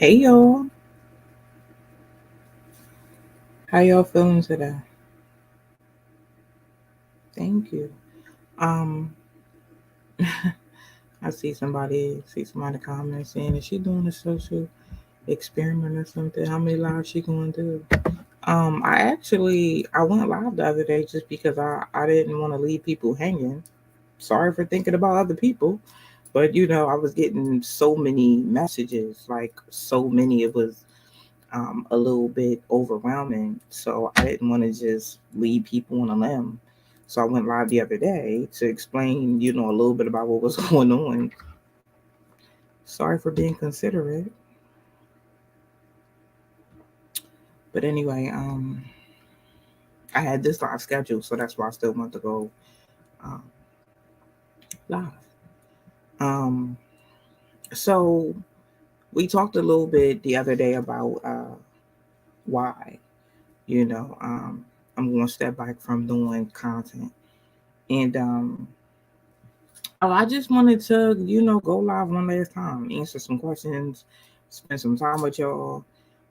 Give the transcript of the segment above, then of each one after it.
Hey y'all, how y'all feeling today? Thank you. Um, I see somebody comment saying, "Is she doing a social experiment or something? How many lives she gonna do?" I went live the other day just because I didn't want to leave people hanging. Sorry for thinking about other people, but I was getting so many messages, like so many. It was a little bit overwhelming. So I didn't want to just leave people on a limb. So I went live the other day to explain, a little bit about what was going on. Sorry for being considerate. But anyway, I had this live schedule, so that's why I still want to go um, live. Um, so we talked a little bit the other day about why, you know, um, I'm going to step back from doing content. And I just wanted to, go live one last time, answer some questions, spend some time with y'all,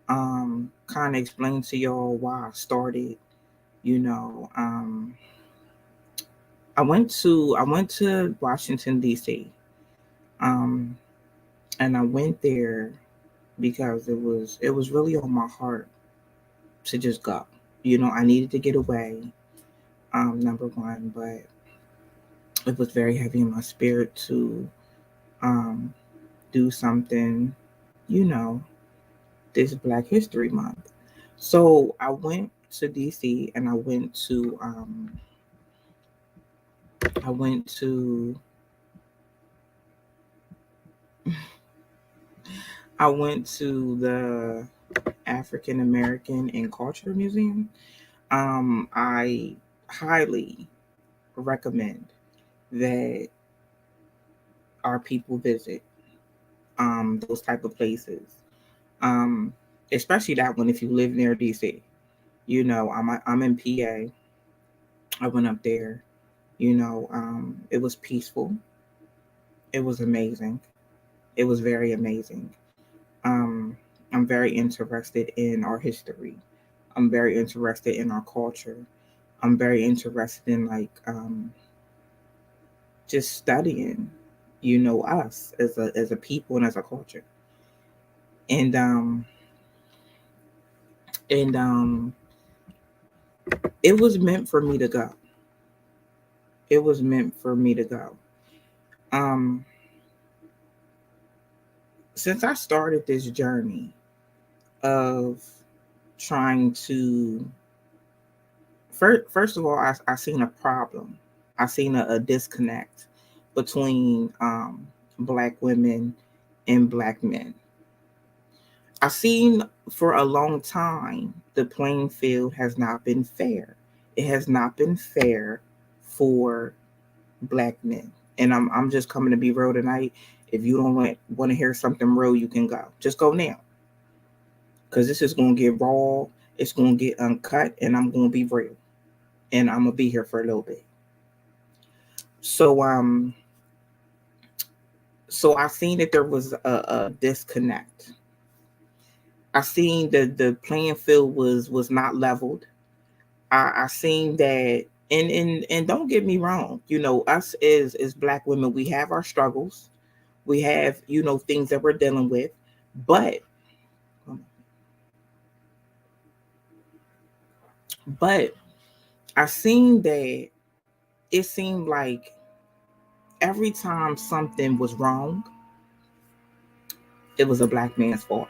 kind of explain to y'all why I started. You know, um, I went to Washington D.C. Um, and I went there because it was really on my heart to just go. I needed to get away. Number one, but it was very heavy in my spirit to um do something, you know, this Black History Month. So I went to DC and I went to I went to the African American and Culture Museum. I highly recommend that our people visit those type of places. Um, Especially that one if you live near DC. I'm in PA. I went up there. It was peaceful. It was amazing. It was very amazing. Um, I'm very interested in our history. I'm very interested in our culture. I'm very interested in just studying, us as a people and as a culture. And um and it was meant for me to go. It was meant for me to go. Um since I started this journey of trying to first of all, I seen a problem. I seen a disconnect between black women and black men. I seen for a long time the playing field has not been fair. It has not been fair for black men. And I'm just coming to be real tonight. If you don't want to hear something real, you can go. Just go now. Because this is going to get raw. It's going to get uncut. And I'm going to be real. And I'm going to be here for a little bit. So so I seen that there was a disconnect. I seen that the playing field was not leveled. I seen that, and don't get me wrong, us as black women, we have our struggles, we have things that we're dealing with, but but I seen that it seemed like every time something was wrong, it was a black man's fault.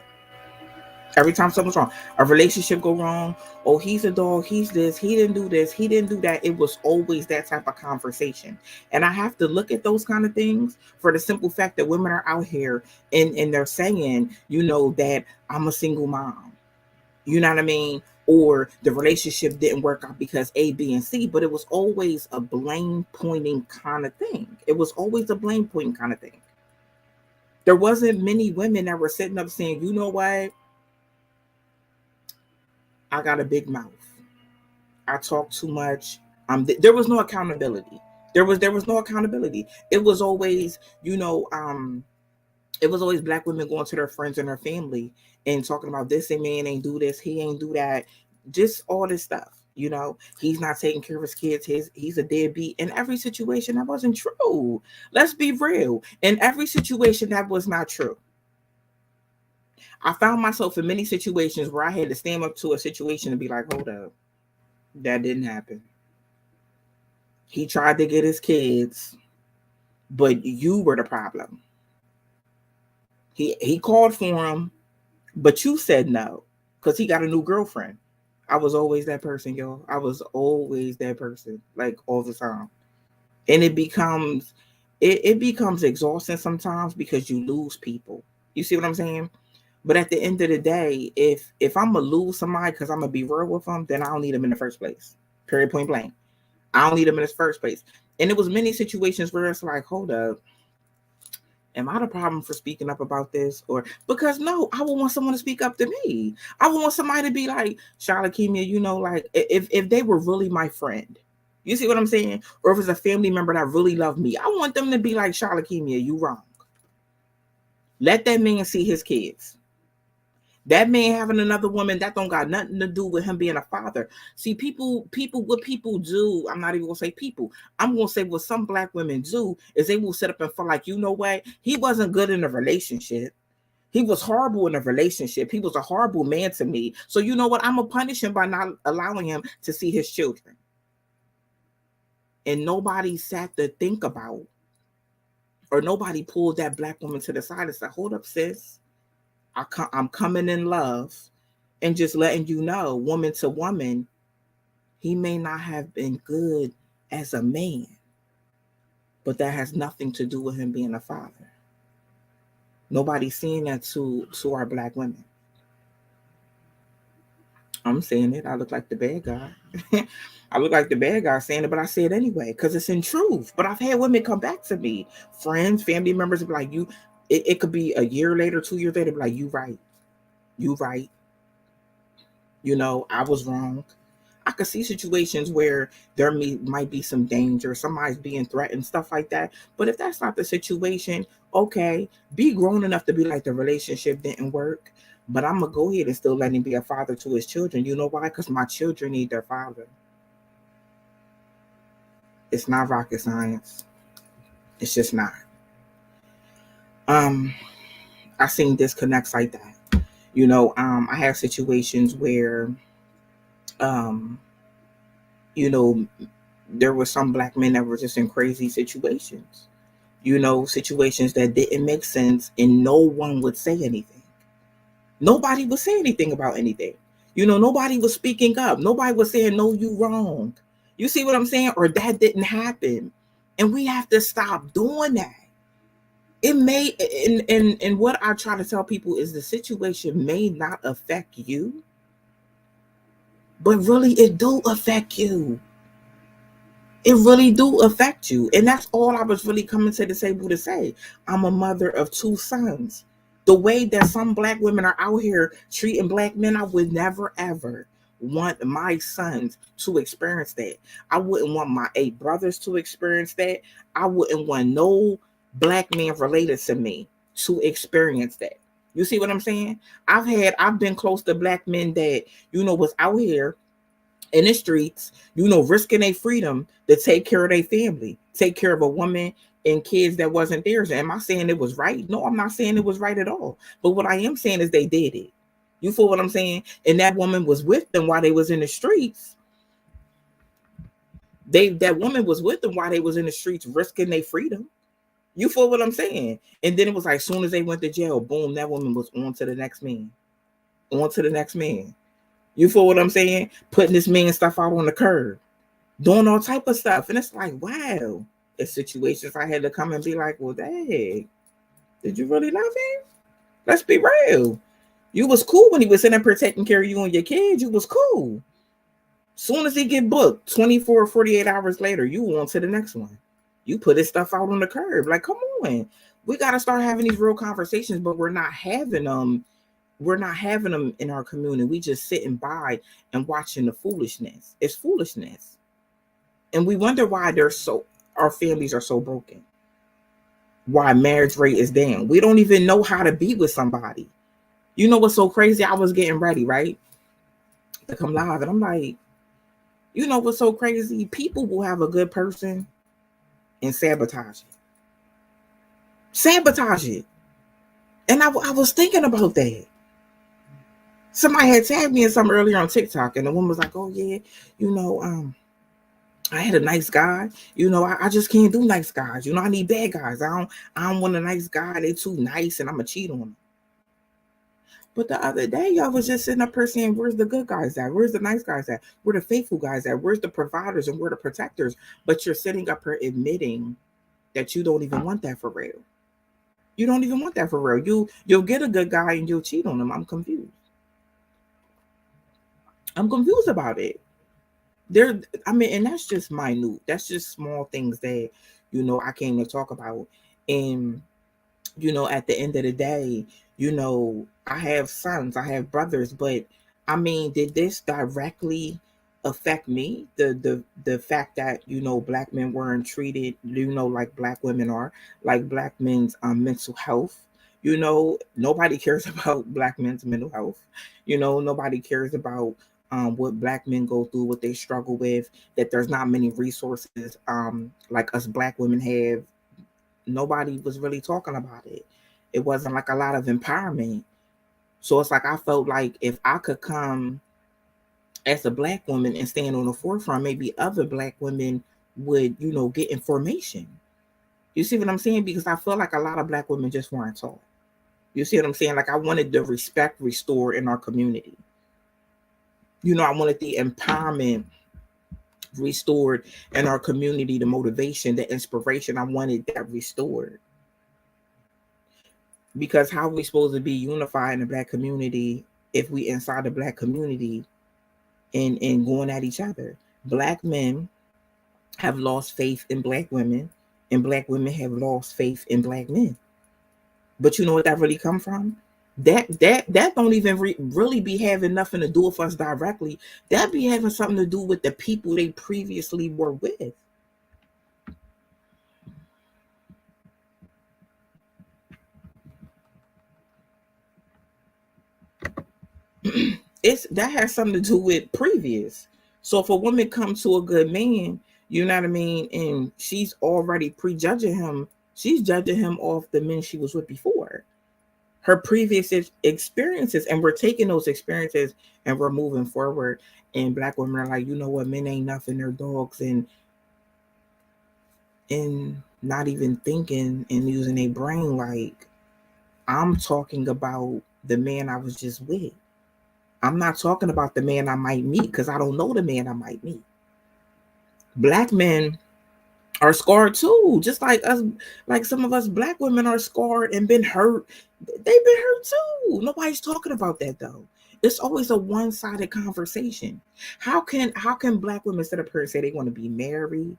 Every time something's wrong, a relationship go wrong. Oh, he's a dog. He's this. He didn't do this. He didn't do that. It was always that type of conversation, and I have to look at those kind of things for the simple fact that women are out here and they're saying, that I'm a single mom. You know what I mean? Or the relationship didn't work out because A, B, and C. But it was always a blame pointing kind of thing. It was always a blame pointing kind of thing. There wasn't many women that were sitting up saying, you know what? I got a big mouth. I talk too much. There was no accountability. There was no accountability. It was always, It was always black women going to their friends and their family and talking about this and man ain't do this, he ain't do that, just all this stuff. He's not taking care of his kids. He's a deadbeat. In every situation, that wasn't true. Let's be real. In every situation, that was not true. I found myself in many situations where I had to stand up to a situation and be like, hold up, that didn't happen. He tried to get his kids, but you were the problem. He called for him, but you said no because he got a new girlfriend. I was always that person, yo. I was always that person, like all the time. And it becomes exhausting sometimes because you lose people. You see what I'm saying? But at the end of the day, if I'm gonna lose somebody because I'm gonna be real with them, then I don't need them in the first place. Period, point blank. I don't need them in the first place. And it was many situations where it's like, hold up, am I the problem for speaking up about this? Or because no, I would want someone to speak up to me. I would want somebody to be like, Charlotte Kimia, like if they were really my friend. You see what I'm saying? Or if it's a family member that really loved me, I want them to be like, Charlotte Kimia, you wrong. Let that man see his kids. That man having another woman, that don't got nothing to do with him being a father. See, what people do, I'm not even gonna say people. I'm gonna say what some black women do is they will sit up and feel like, you know what? He wasn't good in a relationship. He was horrible in a relationship. He was a horrible man to me. So you know what? I'm gonna punish him by not allowing him to see his children. And nobody sat to think about, or nobody pulled that black woman to the side and said, hold up, sis. I'm coming in love and just letting you know, woman to woman, he may not have been good as a man, but that has nothing to do with him being a father. Nobody's seeing that to our black women. I'm saying it. I look like the bad guy. I look like the bad guy saying it, but I say it anyway because it's in truth. But I've had women come back to me, friends, family members, be like, it could be a year later, 2 years later, be like, you right. You right. I was wrong. I could see situations where there might be some danger, somebody's being threatened, stuff like that. But if that's not the situation, okay, be grown enough to be like, the relationship didn't work, but I'm going to go ahead and still let him be a father to his children. You know why? Because my children need their father. It's not rocket science. It's just not. I seen disconnects like that. I have situations where, there were some black men that were just in crazy situations, situations that didn't make sense, and no one would say anything. Nobody would say anything about anything. Nobody was speaking up. Nobody was saying, no, you wrong. You see what I'm saying? Or that didn't happen. And we have to stop doing that. It may, and what I try to tell people is the situation may not affect you, but really it do affect you. It really do affect you. And that's all I was really coming to the table to say. I'm a mother of 2 sons. The way that some black women are out here treating black men, I would never, ever want my sons to experience that. I wouldn't want my 8 brothers to experience that. I wouldn't want no black man related to me to experience that. You see what I'm saying? I've been close to black men that, was out here in the streets, risking their freedom to take care of their family, take care of a woman and kids that wasn't theirs. Am I saying it was right? No, I'm not saying it was right at all. But what I am saying is they did it. You feel what I'm saying? And that woman was with them while they was in the streets. That woman was with them while they was in the streets risking their freedom. You feel what I'm saying? And then it was like, as soon as they went to jail, boom, that woman was on to the next man. On to the next man. You feel what I'm saying? Putting this man stuff out on the curb, doing all type of stuff. And it's like, wow. It's situations I had to come and be like, well, dang, did you really love him? Let's be real. You was cool when he was sitting there taking care of you and your kids. You was cool. Soon as he get booked, 24 or 48 hours later, you on to the next one. You put his stuff out on the curb. Like, come on. We got to start having these real conversations, but we're not having them. We're not having them in our community. We just sitting by and watching the foolishness. It's foolishness. And we wonder why our families are so broken. why marriage rate is down. We don't even know how to be with somebody. You know what's so crazy? I was getting ready, right, to come live, and I'm like, you know what's so crazy? People will have a good person and sabotage it. Sabotage it. And I was thinking about that. Somebody had tagged me in something earlier on TikTok, and the woman was like, "Oh yeah, you know, I had a nice guy. You know, I just can't do nice guys. You know, I need bad guys. I don't want a nice guy. They too nice, and I'm gonna cheat on them." But the other day, y'all was just sitting up here saying, "Where's the good guys at? Where's the nice guys at? Where the faithful guys at? Where's the providers and where the protectors?" But you're sitting up here admitting that you don't even want that for real. You don't even want that for real. You'll get a good guy and you'll cheat on him. I'm confused. I'm confused about it. I mean, and that's just minute. That's just small things that, I came to talk about. And, at the end of the day, I have sons, I have brothers, but I mean, did this directly affect me? The fact that, black men weren't treated, like black women are, like black men's mental health. Nobody cares about black men's mental health. Nobody cares about what black men go through, what they struggle with, that there's not many resources like us black women have. Nobody was really talking about it. It wasn't like a lot of empowerment. So it's like I felt like if I could come as a black woman and stand on the forefront, maybe other black women would, get information. You see what I'm saying? Because I feel like a lot of black women just weren't taught. You see what I'm saying? Like I wanted the respect restored in our community. I wanted the empowerment restored in our community, the motivation, the inspiration. I wanted that restored. Because how are we supposed to be unified in the black community if we inside the black community and going at each other? Black men have lost faith in black women, and black women have lost faith in black men. But you know what that really come from? That don't even really be having nothing to do with us directly. That be having something to do with the people they previously were with. That has something to do with previous. So if a woman comes to a good man, you know what I mean, and she's already prejudging him, she's judging him off the men she was with before, her previous experiences, and we're taking those experiences and we're moving forward. And black women are like, you know what, men ain't nothing, they're dogs, and not even thinking and using a brain. Like, I'm talking about the man I was just with. I'm not talking about the man I might meet, because I don't know the man I might meet. Black men are scarred too, just like us. Like some of us black women are scarred and been hurt. They've been hurt too. Nobody's talking about that though. It's always a one-sided conversation. How can black women sit up here and say they want to be married?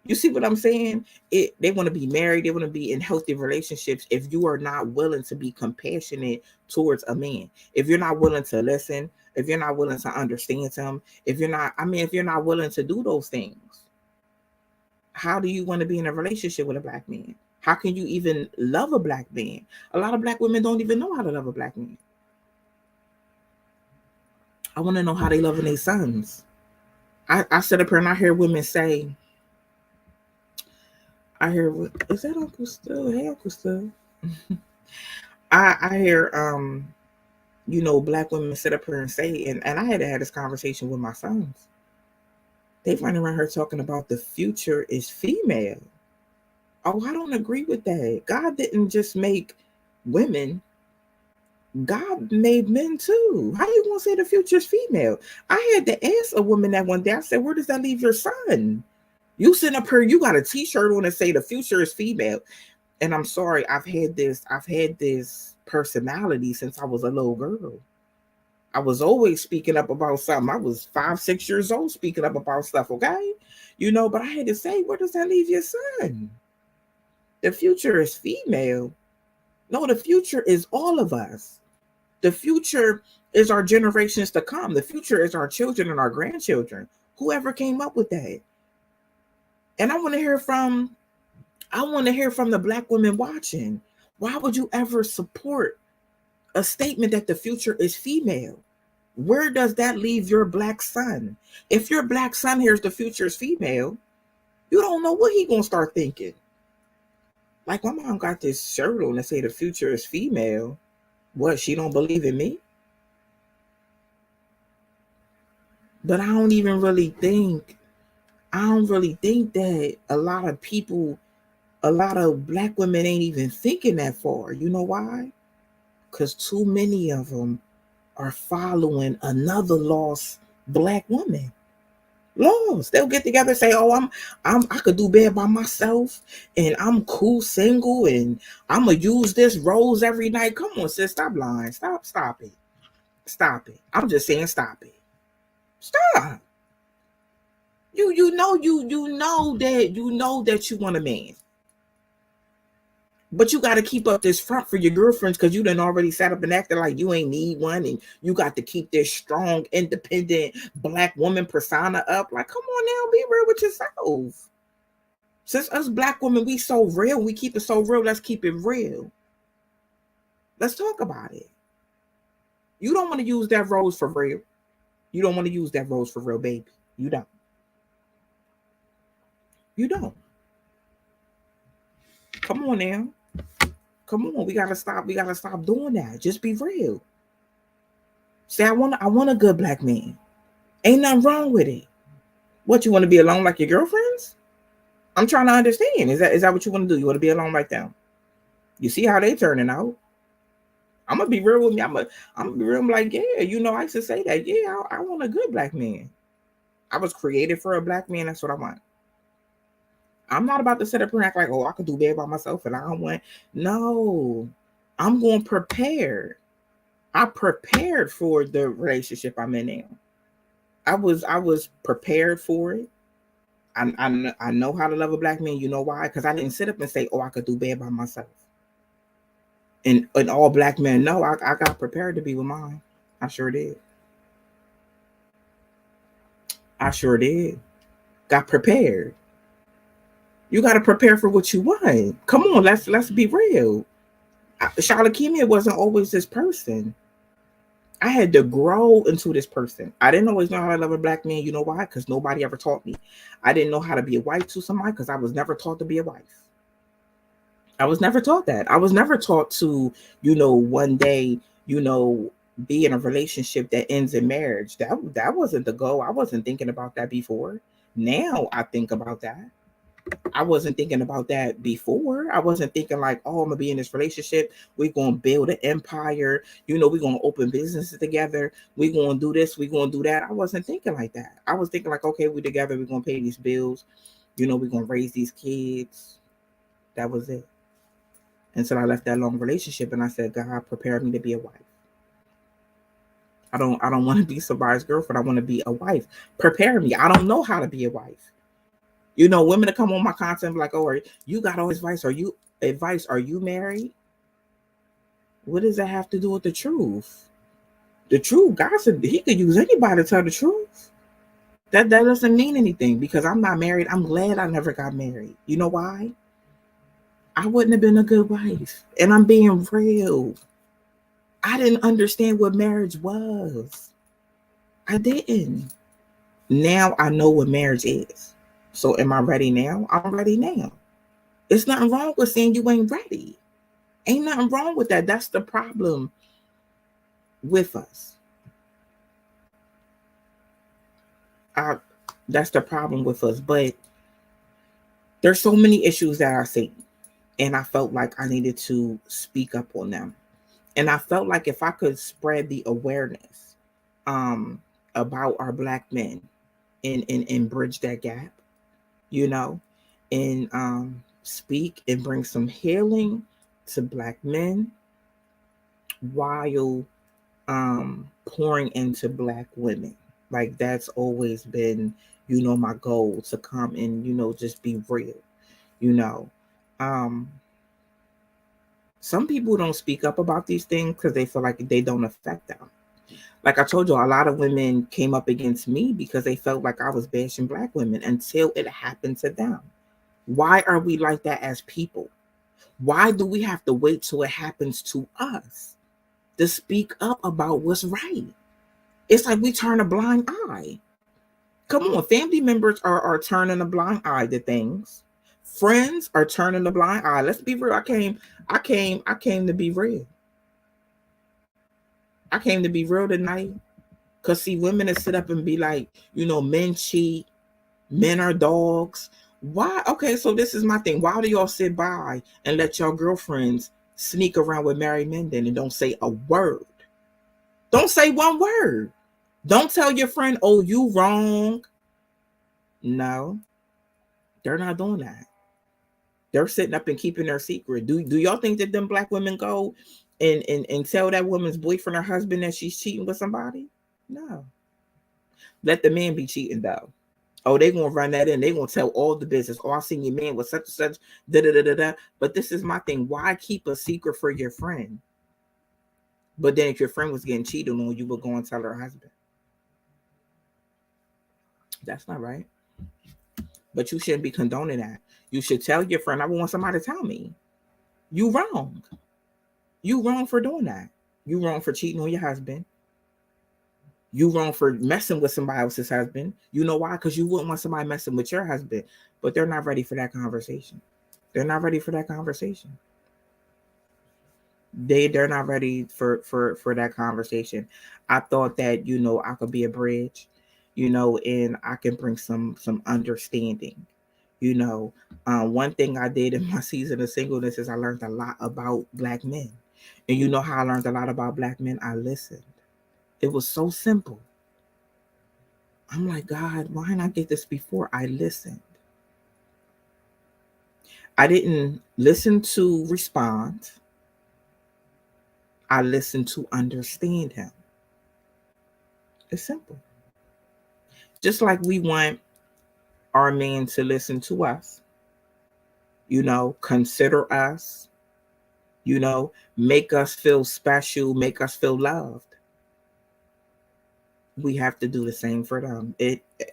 You see what I'm saying? They want to be married. They want to be in healthy relationships. If you are not willing to be compassionate towards a man, if you're not willing to listen, if you're not willing to understand him, if you're not willing to do those things, how do you want to be in a relationship with a black man? How can you even love a black man? A lot of black women don't even know how to love a black man. I want to know how they loving their sons. I sit up here and I hear women say, is that Uncle Stu? Hey, Uncle Stu. I hear black women sit up here and say, and I had to have this conversation with my sons. They running around here talking about the future is female. Oh, I don't agree with that. God didn't just make women. God made men too. How you gonna say the future is female? I had to ask a woman that one day. I said, where does that leave your son? You sitting up here, you got a t-shirt on and say the future is female. And I'm sorry, I've had this personality since I was a little girl. I was always speaking up about something. I was 5-6 years old speaking up about stuff, okay? But I had to say, where does that leave your son? The future is female. No, the future is all of us. The future is our generations to come. The future is our children and our grandchildren. Whoever came up with that. And I want to hear from I want to hear from the black women watching. Why would you ever support a statement that the future is female? Where does that leave your black son? If your black son hears the future is female, you don't know what he gonna start thinking. Like, my mom got this shirt on that say the future is female. What, she don't believe in me? But I don't really think that a lot of people, a lot of black women ain't even thinking that far. You know why? Because too many of them are following another lost black woman. Lost. They'll get together and say, "Oh, I could do bad by myself, and I'm cool single, and I'm gonna use this rose every night." Come on, sis, stop lying. Stop it. Stop it. I'm just saying, stop it. Stop. You know that you want a man. But you got to keep up this front for your girlfriends because you done already sat up and acted like you ain't need one, and you got to keep this strong, independent black woman persona up. Like, come on now, be real with yourself. Since us black women, we so real, we keep it so real, let's keep it real. Let's talk about it. You don't want to use that rose for real. You don't want to use that rose for real, baby. You don't. You don't. Come on now. Come on, we gotta stop doing that. Just be real. Say, I want a good black man. Ain't nothing wrong with it. What, you want to be alone like your girlfriends? I'm trying to understand. Is that what you want to do? You want to be alone like them? You see how they turning out? I'm gonna be real with me. I'm gonna be real. I'm like, yeah, I used to say that. Yeah, I want a good black man. I was created for a black man. That's what I want. I'm not about to sit up and act like, oh, I could do bad by myself and I don't want. No, I'm going to prepare. I prepared for the relationship I'm in now. I was prepared for it. I know how to love a black man. You know why? Because I didn't sit up and say, oh, I could do bad by myself. And all black men know I got prepared to be with mine. I sure did. Got prepared. You got to prepare for what you want. Come on, let's be real. Charlotte Kimia wasn't always this person. I had to grow into this person. I didn't always know how to love a black man. You know why? Because nobody ever taught me. I didn't know how to be a wife to somebody because I was never taught to be a wife. I was never taught that. I was never taught to, one day, be in a relationship that ends in marriage. That wasn't the goal. I wasn't thinking about that before. Now I think about that. I wasn't thinking about that before. I wasn't thinking like, oh, I'm gonna be in this relationship. We're gonna build an empire. We're gonna open businesses together. We're gonna do this. We're gonna do that. I wasn't thinking like that. I was thinking like, okay, we're together. We're gonna pay these bills. We're gonna raise these kids. That was it. Until I left that long relationship and I said, God, prepare me to be a wife. I don't want to be somebody's girlfriend. I want to be a wife. Prepare me. I don't know how to be a wife. Women that come on my content like, oh, you got all advice? Are you married? What does that have to do with the truth? The truth, God said he could use anybody to tell the truth. That doesn't mean anything because I'm not married. I'm glad I never got married. You know why? I wouldn't have been a good wife. And I'm being real. I didn't understand what marriage was. I didn't. Now I know what marriage is. So am I ready now? I'm ready now. It's nothing wrong with saying you ain't ready. Ain't nothing wrong with that. That's the problem with us. That's the problem with us. But there's so many issues that I see. And I felt like I needed to speak up on them. And I felt like if I could spread the awareness about our black men and bridge that gap, and speak and bring some healing to black men while pouring into black women. Like that's always been, my goal to come and, just be real, some people don't speak up about these things because they feel like they don't affect them. Like I told you, a lot of women came up against me because they felt like I was bashing black women until it happened to them. Why are we like that as people? Why do we have to wait till it happens to us to speak up about what's right? It's like we turn a blind eye. Come on, family members are turning a blind eye to things. Friends are turning a blind eye. Let's be real. I came to be real. I came to be real tonight. Cause see, women that sit up and be like, men cheat, men are dogs. Why? Okay, so this is my thing. Why do y'all sit by and let your girlfriends sneak around with married men then and don't say a word? Don't say one word. Don't tell your friend, oh, you wrong. No, they're not doing that. They're sitting up and keeping their secret. Do y'all think that them black women go and tell that woman's boyfriend or husband that she's cheating with somebody? No. Let the man be cheating though. Oh, they gonna run that in. They gonna tell all the business. Oh, I seen your man with such and such. Da da da da da. But this is my thing. Why keep a secret for your friend? But then if your friend was getting cheated on, you would go and tell her husband. That's not right. But you shouldn't be condoning that. You should tell your friend, I want somebody to tell me. You wrong. You wrong for doing that. You wrong for cheating on your husband. You wrong for messing with somebody else's husband. You know why? Because you wouldn't want somebody messing with your husband. But they're not ready for that conversation. They're not ready for that conversation. They're not ready for that conversation. I thought that, I could be a bridge, and I can bring some understanding. One thing I did in my season of singleness is I learned a lot about black men. And you know how I learned a lot about black men? I listened. It was so simple. I'm like, God, why didn't I get this before? I listened. I didn't listen to respond. I listened to understand him. It's simple. Just like we want our man to listen to us, consider us, make us feel special, make us feel loved. We have to do the same for them.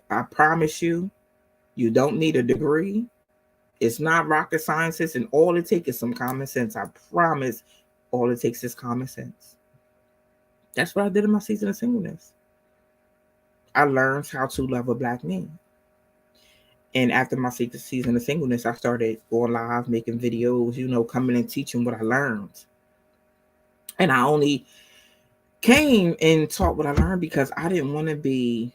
I promise you, you don't need a degree. It's not rocket sciences, and all it takes is some common sense. I promise, all it takes is common sense. That's what I did in my season of singleness. I learned how to love a black man. And after my season of singleness, I started going live, making videos, coming and teaching what I learned. And I only came and taught what I learned because I didn't want to be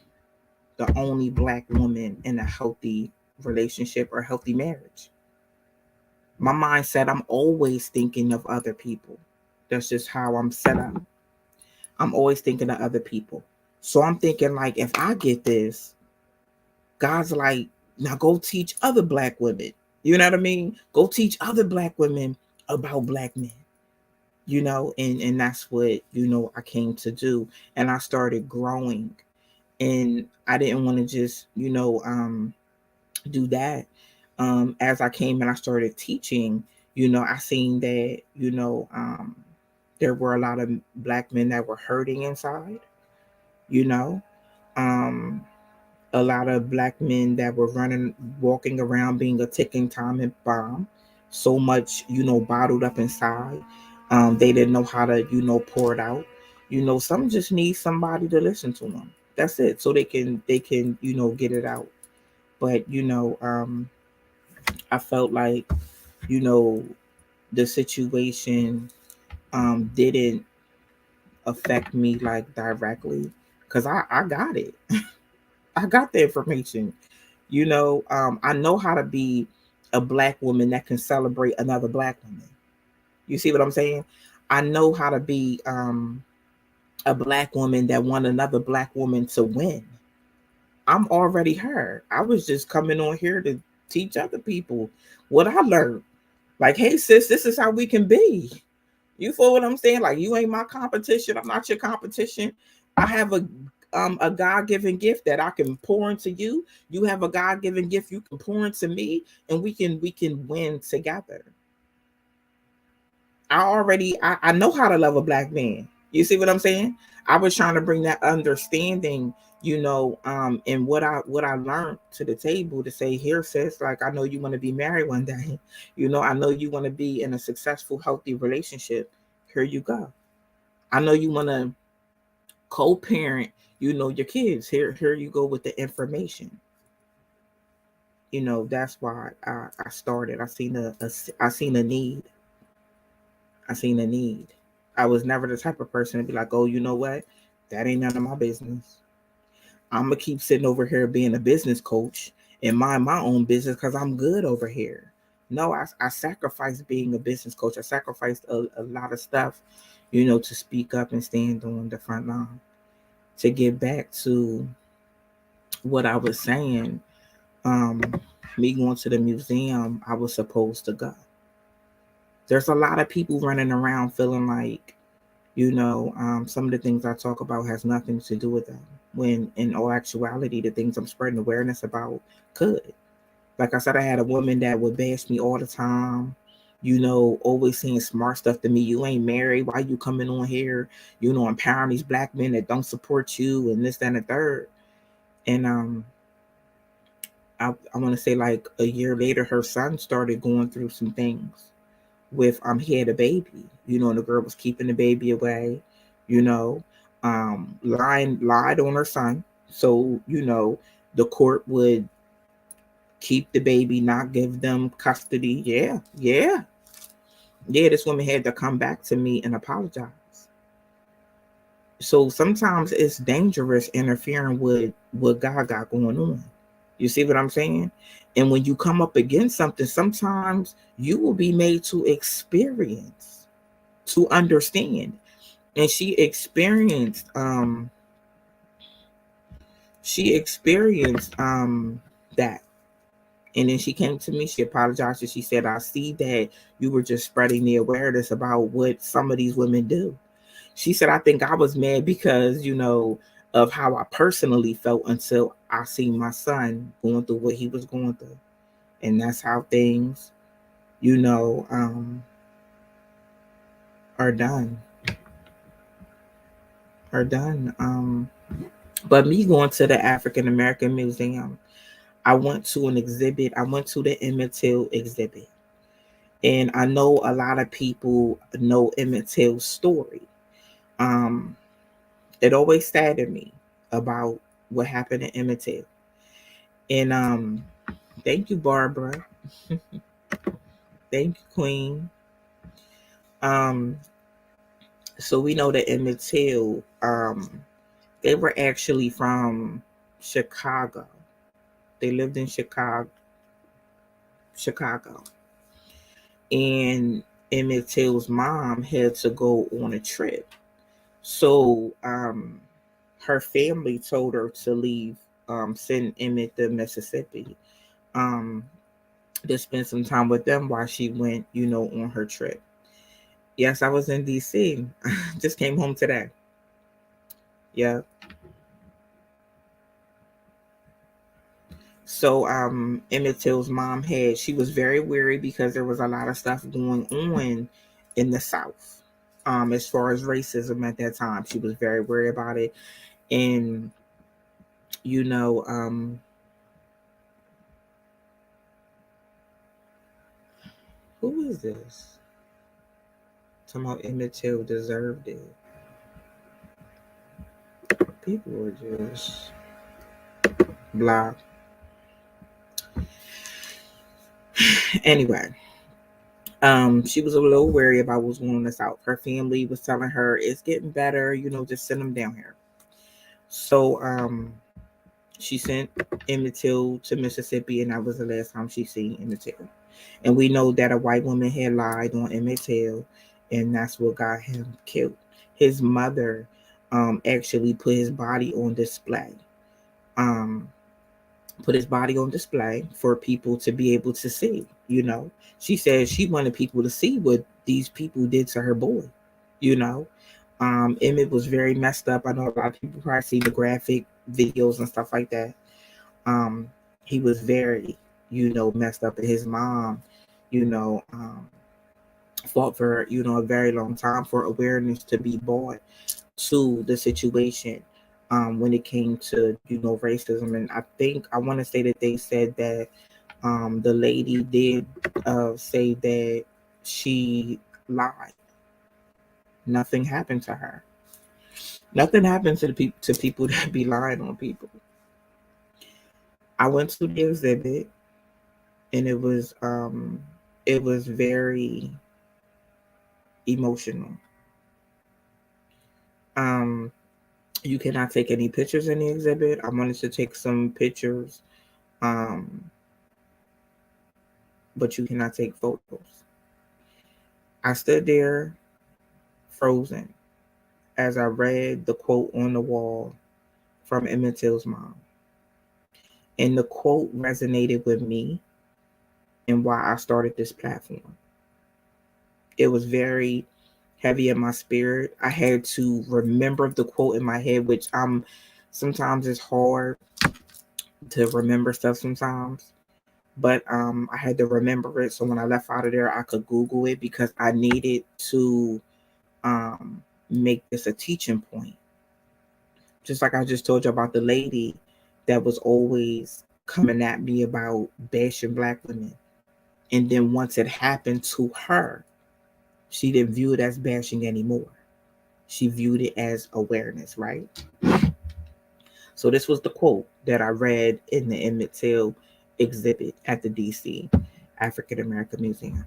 the only black woman in a healthy relationship or healthy marriage. My mindset, I'm always thinking of other people. That's just how I'm set up. I'm always thinking of other people. So I'm thinking, like, if I get this, God's like, now go teach other black women. You know what I mean? Go teach other black women about black men. And that's what, I came to do. And I started growing. And I didn't want to just, do that. As I came and I started teaching, I seen that, there were a lot of black men that were hurting inside, you know, um, a lot of black men that were walking around being a ticking time bomb, so much, bottled up inside. They didn't know how to, pour it out. Some just need somebody to listen to them. That's it. So they can, get it out. But, I felt like, you know, the situation didn't affect me like directly because I got it. I got the information. I know how to be a black woman that can celebrate another black woman. You see what I'm saying? I know how to be a black woman that want another black woman to win. I'm already her. I was just coming on here to teach other people what I learned. Like, hey sis, this is how we can be. You feel what I'm saying? Like, you ain't my competition. I'm not your competition. I have a God-given gift that I can pour into you. You have a God-given gift you can pour into me, and we can win together. I know how to love a black man. You see what I'm saying? I was trying to bring that understanding And what I learned to the table to say, here, sis, like, I know you want to be married one day. I know you want to be in a successful, healthy relationship. Here you go. I know you want to co-parent, your kids. Here you go with the information. That's why I started. I seen a need. I seen a need. I was never the type of person to be like, oh, you know what? That ain't none of my business. I'm gonna keep sitting over here being a business coach and mind my own business because I'm good over here. No, I sacrificed being a business coach. I sacrificed a lot of stuff, to speak up and stand on the front line. To get back to what I was saying, um, me going to the museum, I was supposed to go. There's a lot of people running around feeling like, some of the things I talk about has nothing to do with them. When in all actuality, the things I'm spreading awareness about could. Like I said, I had a woman that would bash me all the time, always saying smart stuff to me. You ain't married. Why you coming on here? Empowering these black men that don't support you and this, that, and the third. And I want to say like a year later, her son started going through some things with he had a baby, and the girl was keeping the baby away, you know, lied on her son. So, the court would keep the baby, not give them custody. Yeah, yeah. Yeah, this woman had to come back to me and apologize. So sometimes it's dangerous interfering with what God got going on. You see what I'm saying? And when you come up against something, sometimes you will be made to experience, to understand. And she experienced that. And then she came to me, she apologized, and she said, I see that you were just spreading the awareness about what some of these women do. She said, I think I was mad because, of how I personally felt until I seen my son going through what he was going through. And that's how things, are done. Are done. But me going to the African American Museum, I went to an exhibit. I went to the Emmett Till exhibit. And I know a lot of people know Emmett Till's story. Um, it always saddened me about what happened to Emmett Till. And thank you, Barbara. Thank you, Queen. Um, so we know that Emmett Till, they were actually from Chicago. They lived in Chicago. And Emmett Till's mom had to go on a trip. So her family told her to leave, send Emmett to Mississippi, um, to spend some time with them while she went, on her trip. Yes, I was in DC. Just came home today. Yeah. So Emmett Till's mom she was very weary because there was a lot of stuff going on in the South. As far as racism at that time, she was very worried about it. And you know, who is this? Somehow Emmett Till deserved it. People were just blah. Anyway, she was a little worried about what was going on in the South. Her family was telling her it's getting better, just send them down here. So she sent Emmett Till to Mississippi, and that was the last time she seen Emmett Till. And we know that a white woman had lied on Emmett Till, and that's what got him killed. His mother actually put his body on display. Um, put his body on display for people to be able to see. She said she wanted people to see what these people did to her boy. You know, Emmett was very messed up. I know a lot of people probably see the graphic videos and stuff like that. Um, he was very, messed up. And his mom, you know, um, fought for, a very long time for awareness to be brought to the situation. when it came to, racism. And I want to say that they said that the lady did say that she lied. Nothing happened to her. Nothing happens to people that be lying on people. I went to the exhibit, and it was very emotional. Um, you cannot take any pictures in the exhibit. I wanted to take some pictures, but you cannot take photos. I stood there frozen as I read the quote on the wall from Emmett Till's mom. And the quote resonated with me and why I started this platform. It was very heavy in my spirit. I had to remember the quote in my head, which sometimes it's hard to remember stuff sometimes. But I had to remember it, so when I left out of there, I could Google it because I needed to make this a teaching point. Just like I just told you about the lady that was always coming at me about bashing black women. And then once it happened to her, she didn't view it as bashing anymore. She viewed it as awareness, right? So this was the quote that I read in the Emmett Till exhibit at the DC African American Museum.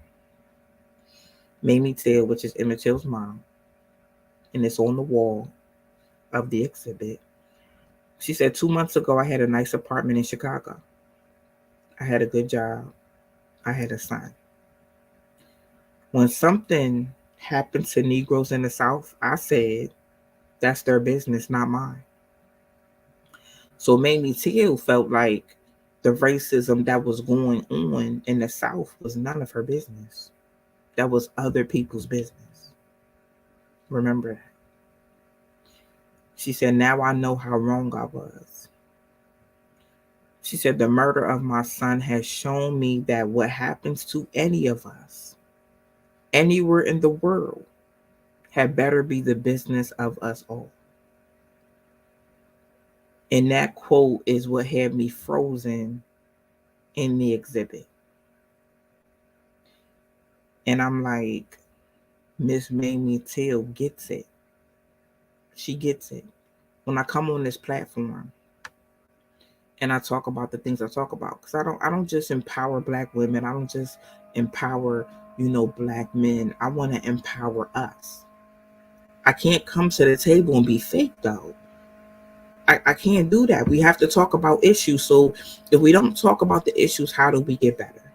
Mamie Till, which is Emmett Till's mom, and it's on the wall of the exhibit. She said, 2 months ago, I had a nice apartment in Chicago. I had a good job. I had a son. When something happened to Negroes in the South, I said, that's their business, not mine. So Mamie Till felt like the racism that was going on in the South was none of her business. That was other people's business. Remember that. She said, now I know how wrong I was. She said, the murder of my son has shown me that what happens to any of us, anywhere in the world, had better be the business of us all. And that quote is what had me frozen in the exhibit. And I'm like, Miss Mamie Till gets it. She gets it. When I come on this platform and I talk about the things I talk about, because I don't just empower black women. I don't just empower, black men. I want to empower us. I can't come to the table and be fake though. I can't do that. We have to talk about issues. So if we don't talk about the issues, how do we get better?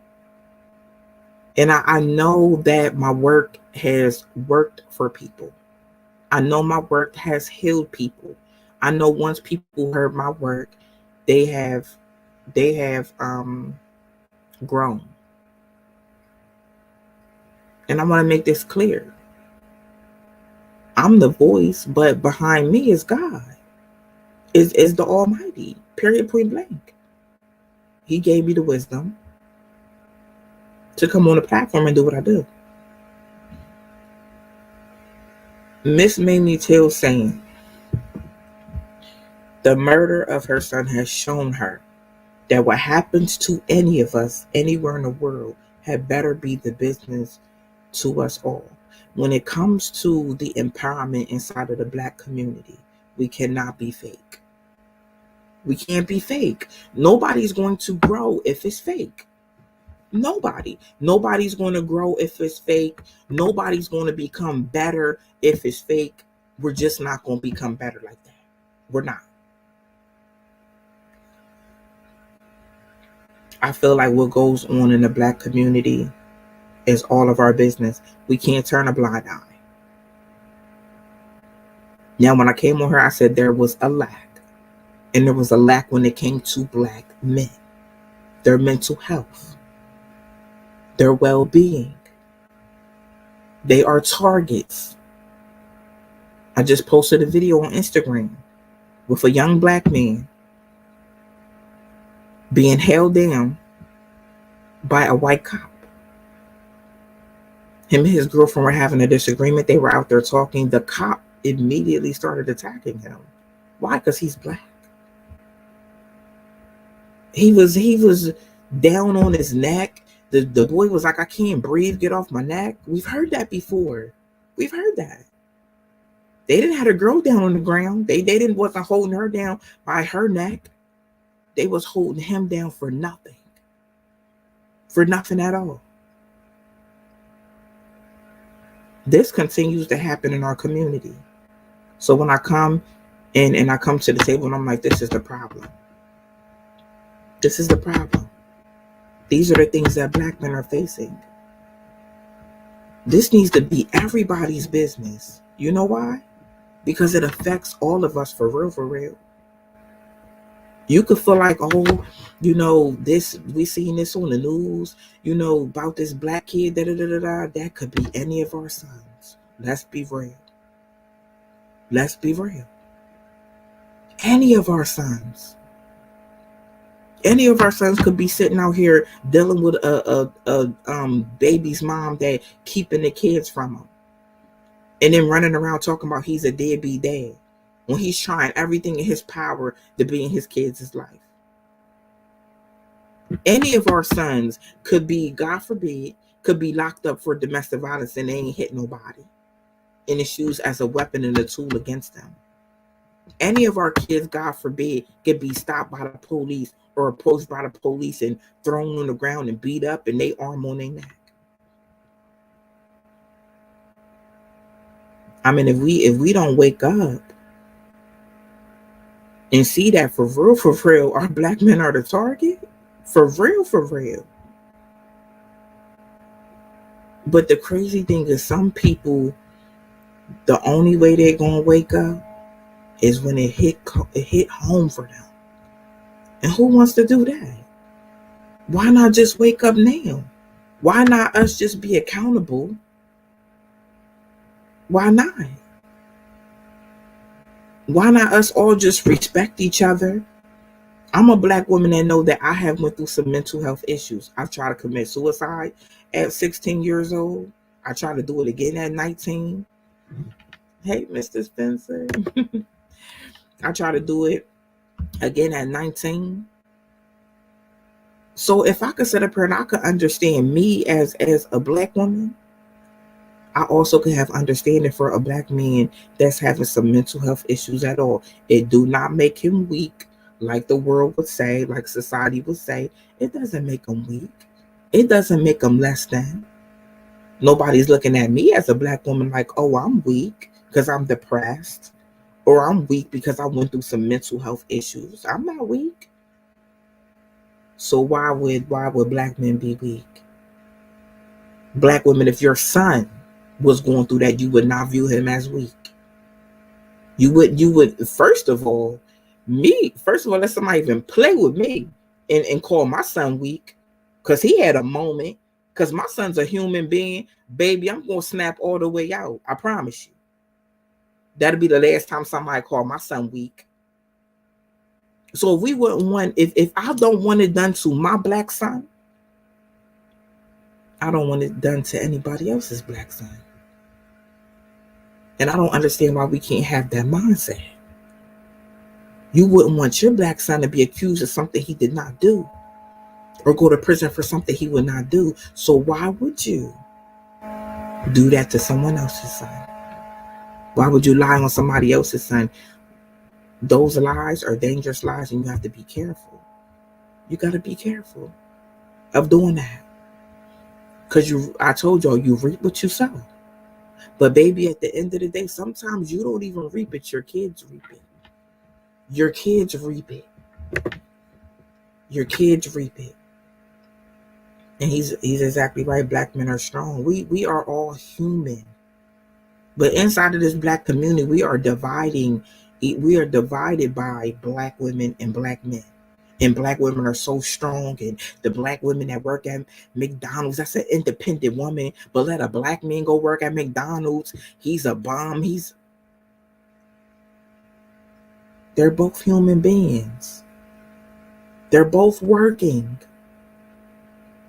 And I know that my work has worked for people. I know my work has healed people. I know once people heard my work, they have grown. And I want to make this clear. I'm the voice, but behind me is God. Is the Almighty. Period, point blank. He gave me the wisdom to come on the platform and do what I do. Miss Mamie Till saying, the murder of her son has shown her that what happens to any of us anywhere in the world had better be the business to us all. When it comes to the empowerment inside of the black community, we cannot be fake. We can't be fake. Nobody's going to grow if it's fake. Nobody's going to grow if it's fake. Nobody's going to become better if it's fake. We're just not going to become better like that. We're not. I feel like what goes on in the black community is all of our business. We can't turn a blind eye. Now, when I came on here, I said there was a lack. And there was a lack when it came to black men. Their mental health. Their well-being. They are targets. I just posted a video on Instagram with a young black man being held down by a white cop. Him and his girlfriend were having a disagreement. They were out there talking. The cop immediately started attacking him. Why? Because he's black. He was down on his neck. The boy was like, I can't breathe, get off my neck. We've heard that before. We've heard that. They didn't have a girl down on the ground. They didn't wasn't holding her down by her neck. They was holding him down for nothing. For nothing at all. This continues to happen in our community. So when I come and I come to the table and I'm like, this is the problem. This is the problem. These are the things that black men are facing. This needs to be everybody's business. You know why? Because it affects all of us for real, for real. You could feel like, oh, this, we seen this on the news, about this black kid, that could be any of our sons. Let's be real. Let's be real. Any of our sons. Any of our sons could be sitting out here dealing with a baby's mom that keeping the kids from him. And then running around talking about he's a deadbeat dad when he's trying everything in his power to be in his kids' life. Any of our sons could be, God forbid, could be locked up for domestic violence and they ain't hit nobody. And it's used as a weapon and a tool against them. Any of our kids, God forbid, could be stopped by the police or approached by the police and thrown on the ground and beat up and they arm on their neck. I mean, if we don't wake up and see that for real, our black men are the target, for real. But the crazy thing is, some people, the only way they're gonna wake up is when it hit home for them. And who wants to do that? Why not just wake up now? Why not us just be accountable? Why not? Why not us all just respect each other? I'm a black woman that know that I have went through some mental health issues. I've tried to commit suicide at 16 years old. I tried to do it again at 19. Hey, Mr. Spencer. I tried to do it again at 19. So if I could sit up here and I could understand me as a black woman, I also could have understanding for a black man that's having some mental health issues at all. It do not make him weak, like the world would say, like society would say. It doesn't make him weak. It doesn't make him less than. Nobody's looking at me as a black woman like, oh, I'm weak because I'm depressed, or I'm weak because I went through some mental health issues. I'm not weak. So why would black men be weak? Black women, if your son was going through that, you would not view him as weak. You would first of all, let somebody even play with me and call my son weak because he had a moment, because my son's a human being. Baby, I'm going to snap all the way out. I promise you. That'll be the last time somebody called my son weak. So if we wouldn't want, if I don't want it done to my black son, I don't want it done to anybody else's black son. And I don't understand why we can't have that mindset. You wouldn't want your black son to be accused of something he did not do, or go to prison for something he would not do. So why would you do that to someone else's son? Why would you lie on somebody else's son? Those lies are dangerous lies, and you have to be careful. You got to be careful of doing that. Because I told y'all, you reap what you sow. But baby, at the end of the day, sometimes you don't even reap it. Your kids reap it. Your kids reap it. Your kids reap it. And he's exactly right. Black men are strong. We are all human. But inside of this black community, we are divided by black women and black men. And black women are so strong, and the black women that work at McDonald's, that's an independent woman. But let a black man go work at McDonald's, he's a bum. They're both human beings. They're both working.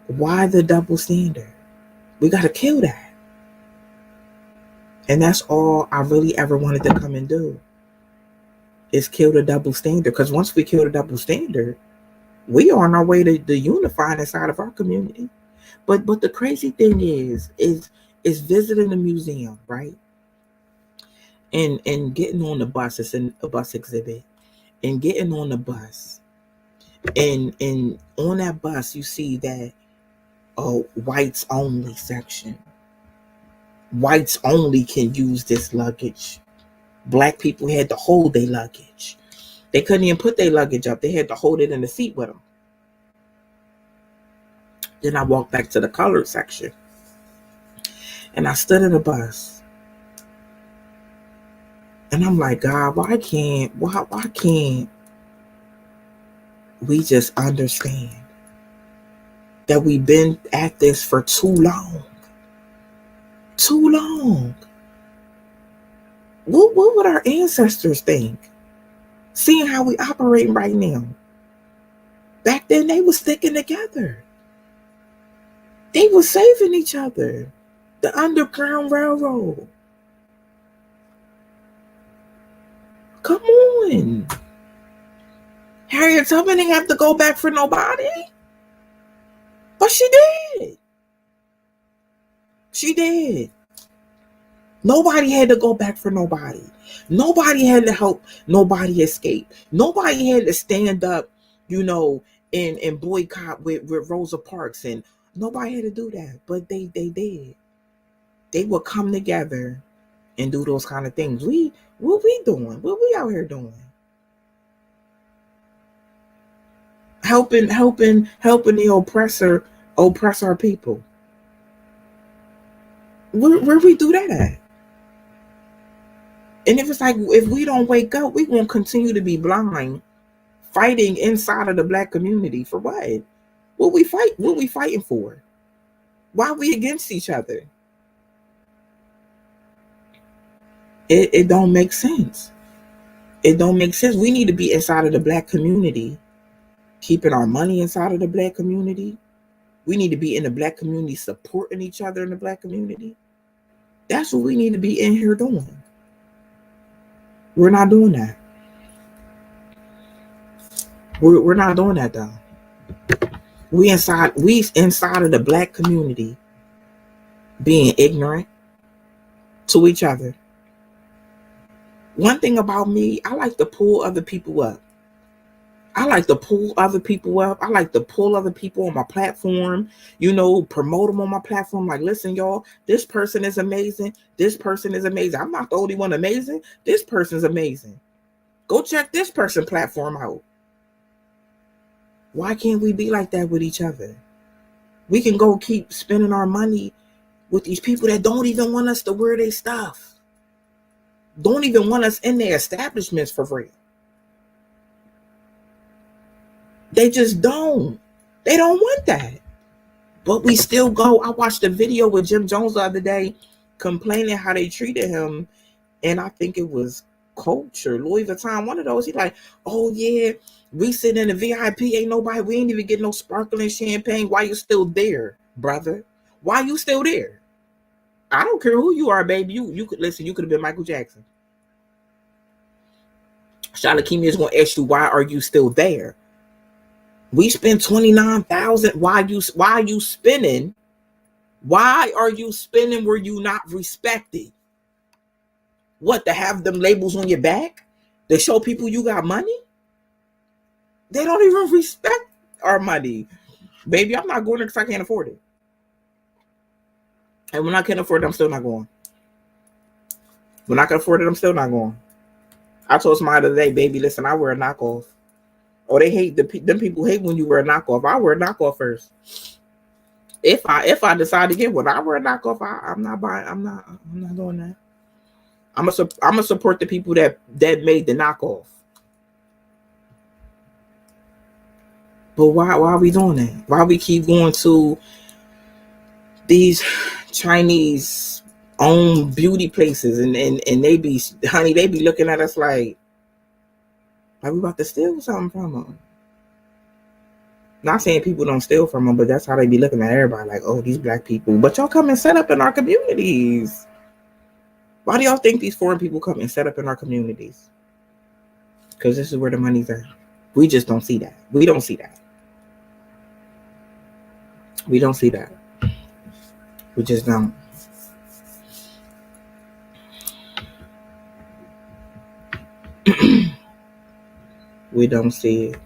Why the double standard? We got to kill that. And that's all I really ever wanted to come and do. is kill the double standard. Because once we kill the double standard, we are on our way to unifying inside of our community. But the crazy thing is visiting the museum, right? And getting on the bus. It's in a bus exhibit. And getting on the bus. And on that bus you see that whites only section. Whites only can use this luggage. Black people had to hold their luggage. They couldn't even put their luggage up. They had to hold it in the seat with them. Then I walked back to the colored section. And I stood in the bus. And I'm like, God, why can't we just understand that we've been at this for too long? Too long. What would our ancestors think? Seeing how we operating right now. Back then they were sticking together. They were saving each other. The Underground Railroad. Come on. Harriet Tubman didn't have to go back for nobody. But she did. She did. Nobody had to go back for nobody. Nobody had to help nobody escape. Nobody had to stand up, and boycott with Rosa Parks. And nobody had to do that. But they did. They would come together and do those kind of things. What we doing? What we out here doing? Helping the oppressor oppress our people. Where we do that at? And if we don't wake up, we won't continue to be blind, fighting inside of the Black community for what? What we fighting for? Why are we against each other? It don't make sense. It don't make sense. We need to be inside of the Black community, keeping our money inside of the Black community. We need to be in the Black community, supporting each other in the Black community. That's what we need to be in here doing. We're not doing that. We're not doing that though. We inside of the Black community being ignorant to each other. One thing about me, I like to pull other people up. I like to pull other people up. I like to pull other people on my platform, promote them on my platform. Like, listen, y'all, this person is amazing. This person is amazing. I'm not the only one amazing. This person's amazing. Go check this person's platform out. Why can't we be like that with each other? We can go keep spending our money with these people that don't even want us to wear their stuff. Don't even want us in their establishments for free. They just don't. They don't want that. But we still go. I watched a video with Jim Jones the other day complaining how they treated him. And I think it was Coach or Louis Vuitton, one of those. He's like, oh yeah, we sit in the VIP. Ain't nobody. We ain't even get no sparkling champagne. Why you still there, brother? Why you still there? I don't care who you are, baby. You could listen. You could have been Michael Jackson. Shalakimi is going to ask you, why are you still there? We spent $29,000. Why are you spending? Why are you spending where you not respected? What, to have them labels on your back? To show people you got money? They don't even respect our money. Baby, I'm not going there because I can't afford it. And when I can't afford it, I'm still not going. When I can afford it, I'm still not going. I told somebody the other day, baby, listen, I wear a knockoff. Oh, they hate them people hate when you wear a knockoff. I wear a knockoff first. If I decide to get one, I wear a knockoff. I'm not buying. I'm not doing that. I'm gonna support the people that made the knockoff. But why are we doing that? Why we keep going to these Chinese owned beauty places and they be looking at us like we about to steal something from them. Not saying people don't steal from them, but that's how they be looking at everybody like, oh, these Black people. But y'all come and set up in our communities. Why do y'all think these foreign people come and set up in our communities? Because this is where the money's at. We just don't see that. We don't see that. We don't see that. We just don't. We don't see it.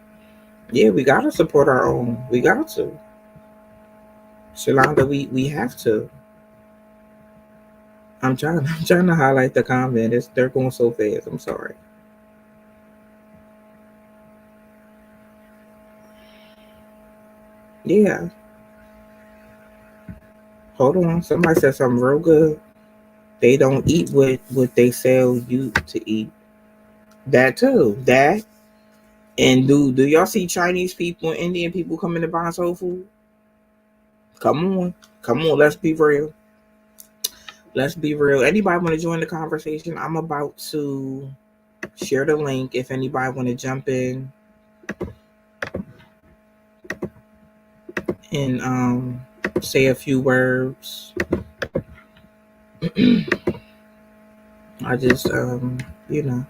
Yeah, we gotta support our own. We got to. Shalonda, we have to. I'm trying to highlight the comment. They're going so fast. I'm sorry. Yeah. Hold on. Somebody said something real good. They don't eat what they sell you to eat. That too. That and do y'all see Chinese people and Indian people coming to buy soul food? Come on. Come on, let's be real. Let's be real. Anybody want to join the conversation? I'm about to share the link if anybody want to jump in and say a few words. I just you know.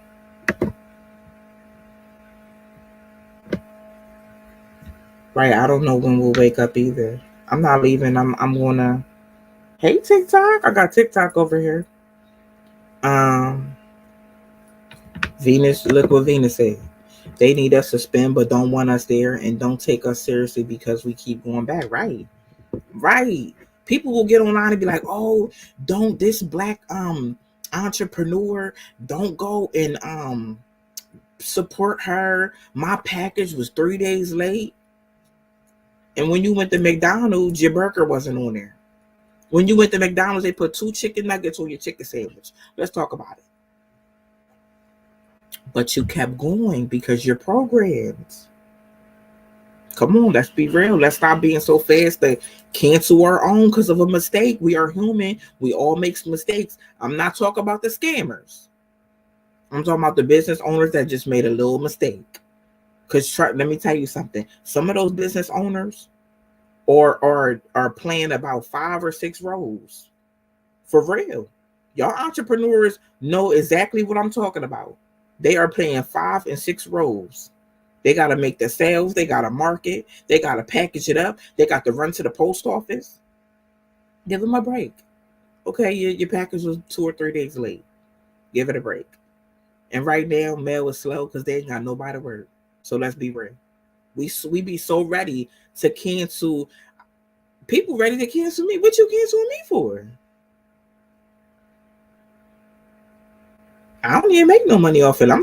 Right, I don't know when we'll wake up either. I'm not leaving. I'm gonna hey TikTok. I got TikTok over here. Venus, look what Venus said. They need us to spend but don't want us there and don't take us seriously because we keep going back. Right. Right. People will get online and be like, oh, don't this black entrepreneur, don't go and support her. My package was 3 days late. And when you went to McDonald's, your burger wasn't on there. When you went to McDonald's, they put 2 chicken nuggets on your chicken sandwich. Let's talk about it. But you kept going because you're programmed. Come on, let's be real. Let's stop being so fast to cancel our own because of a mistake. We are human. We all make mistakes. I'm not talking about the scammers. I'm talking about the business owners that just made a little mistake. Because let me tell you something. Some of those business owners are playing about 5 or 6 roles. For real. Y'all entrepreneurs know exactly what I'm talking about. They are playing 5 and 6 roles. They got to make the sales. They got to market. They got to package it up. They got to run to the post office. Give them a break. Okay, your package was 2 or 3 days late. Give it a break. And right now, mail is slow because they ain't got nobody to work. So let's be real. We be so ready to cancel. People ready to cancel me. What you canceling me for? I don't even make no money off it. I'm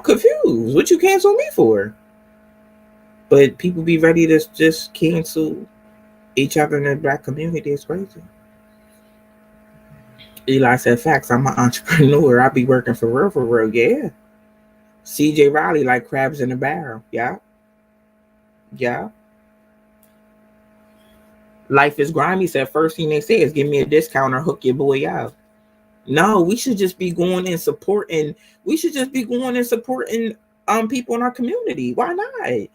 confused. What you cancel me for? But people be ready to just cancel each other in the black community. It's crazy. Eli said, facts. I'm an entrepreneur. I be working for real. Yeah. CJ Riley like crabs in a barrel. Yeah. Yeah. Life is grimy said, first thing they say is give me a discount or hook your boy up. No, we should just be going and supporting. We should just be going and supporting people in our community. Why not?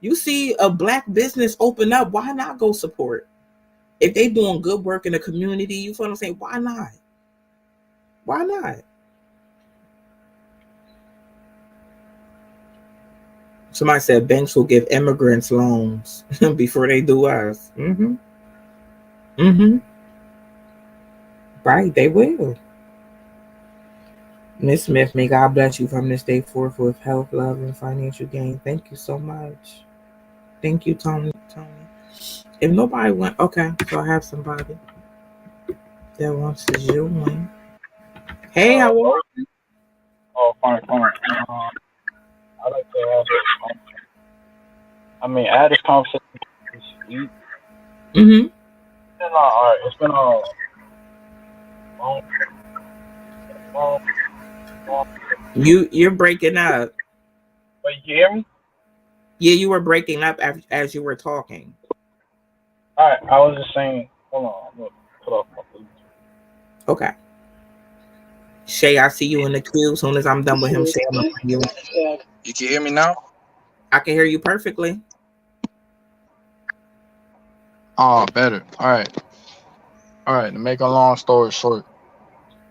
You see a black business open up, why not go support? If they doing good work in the community, you feel what I'm saying? Why not? Why not? Somebody said banks will give immigrants loans before they do us. Right, they will. Miss Smith, may God bless you from this day forth with health, love, and financial gain. Thank you so much. Thank you, Tony. If nobody went, okay, so I have somebody that wants to join. Hey, how are you? Oh, fine. I like to have this. I had this conversation this week. Mm-hmm. It's been a long. You're breaking up. But you hear me? Yeah, you were breaking up as you were talking. All right, I was just saying. Hold on, I'm gonna put off my Bluetooth. Okay. Shay, I see you in the queue. As soon as I'm done with him, Shay, I'm gonna bring you. You can hear me now? I can hear you perfectly. Oh, better. All right. To make a long story short,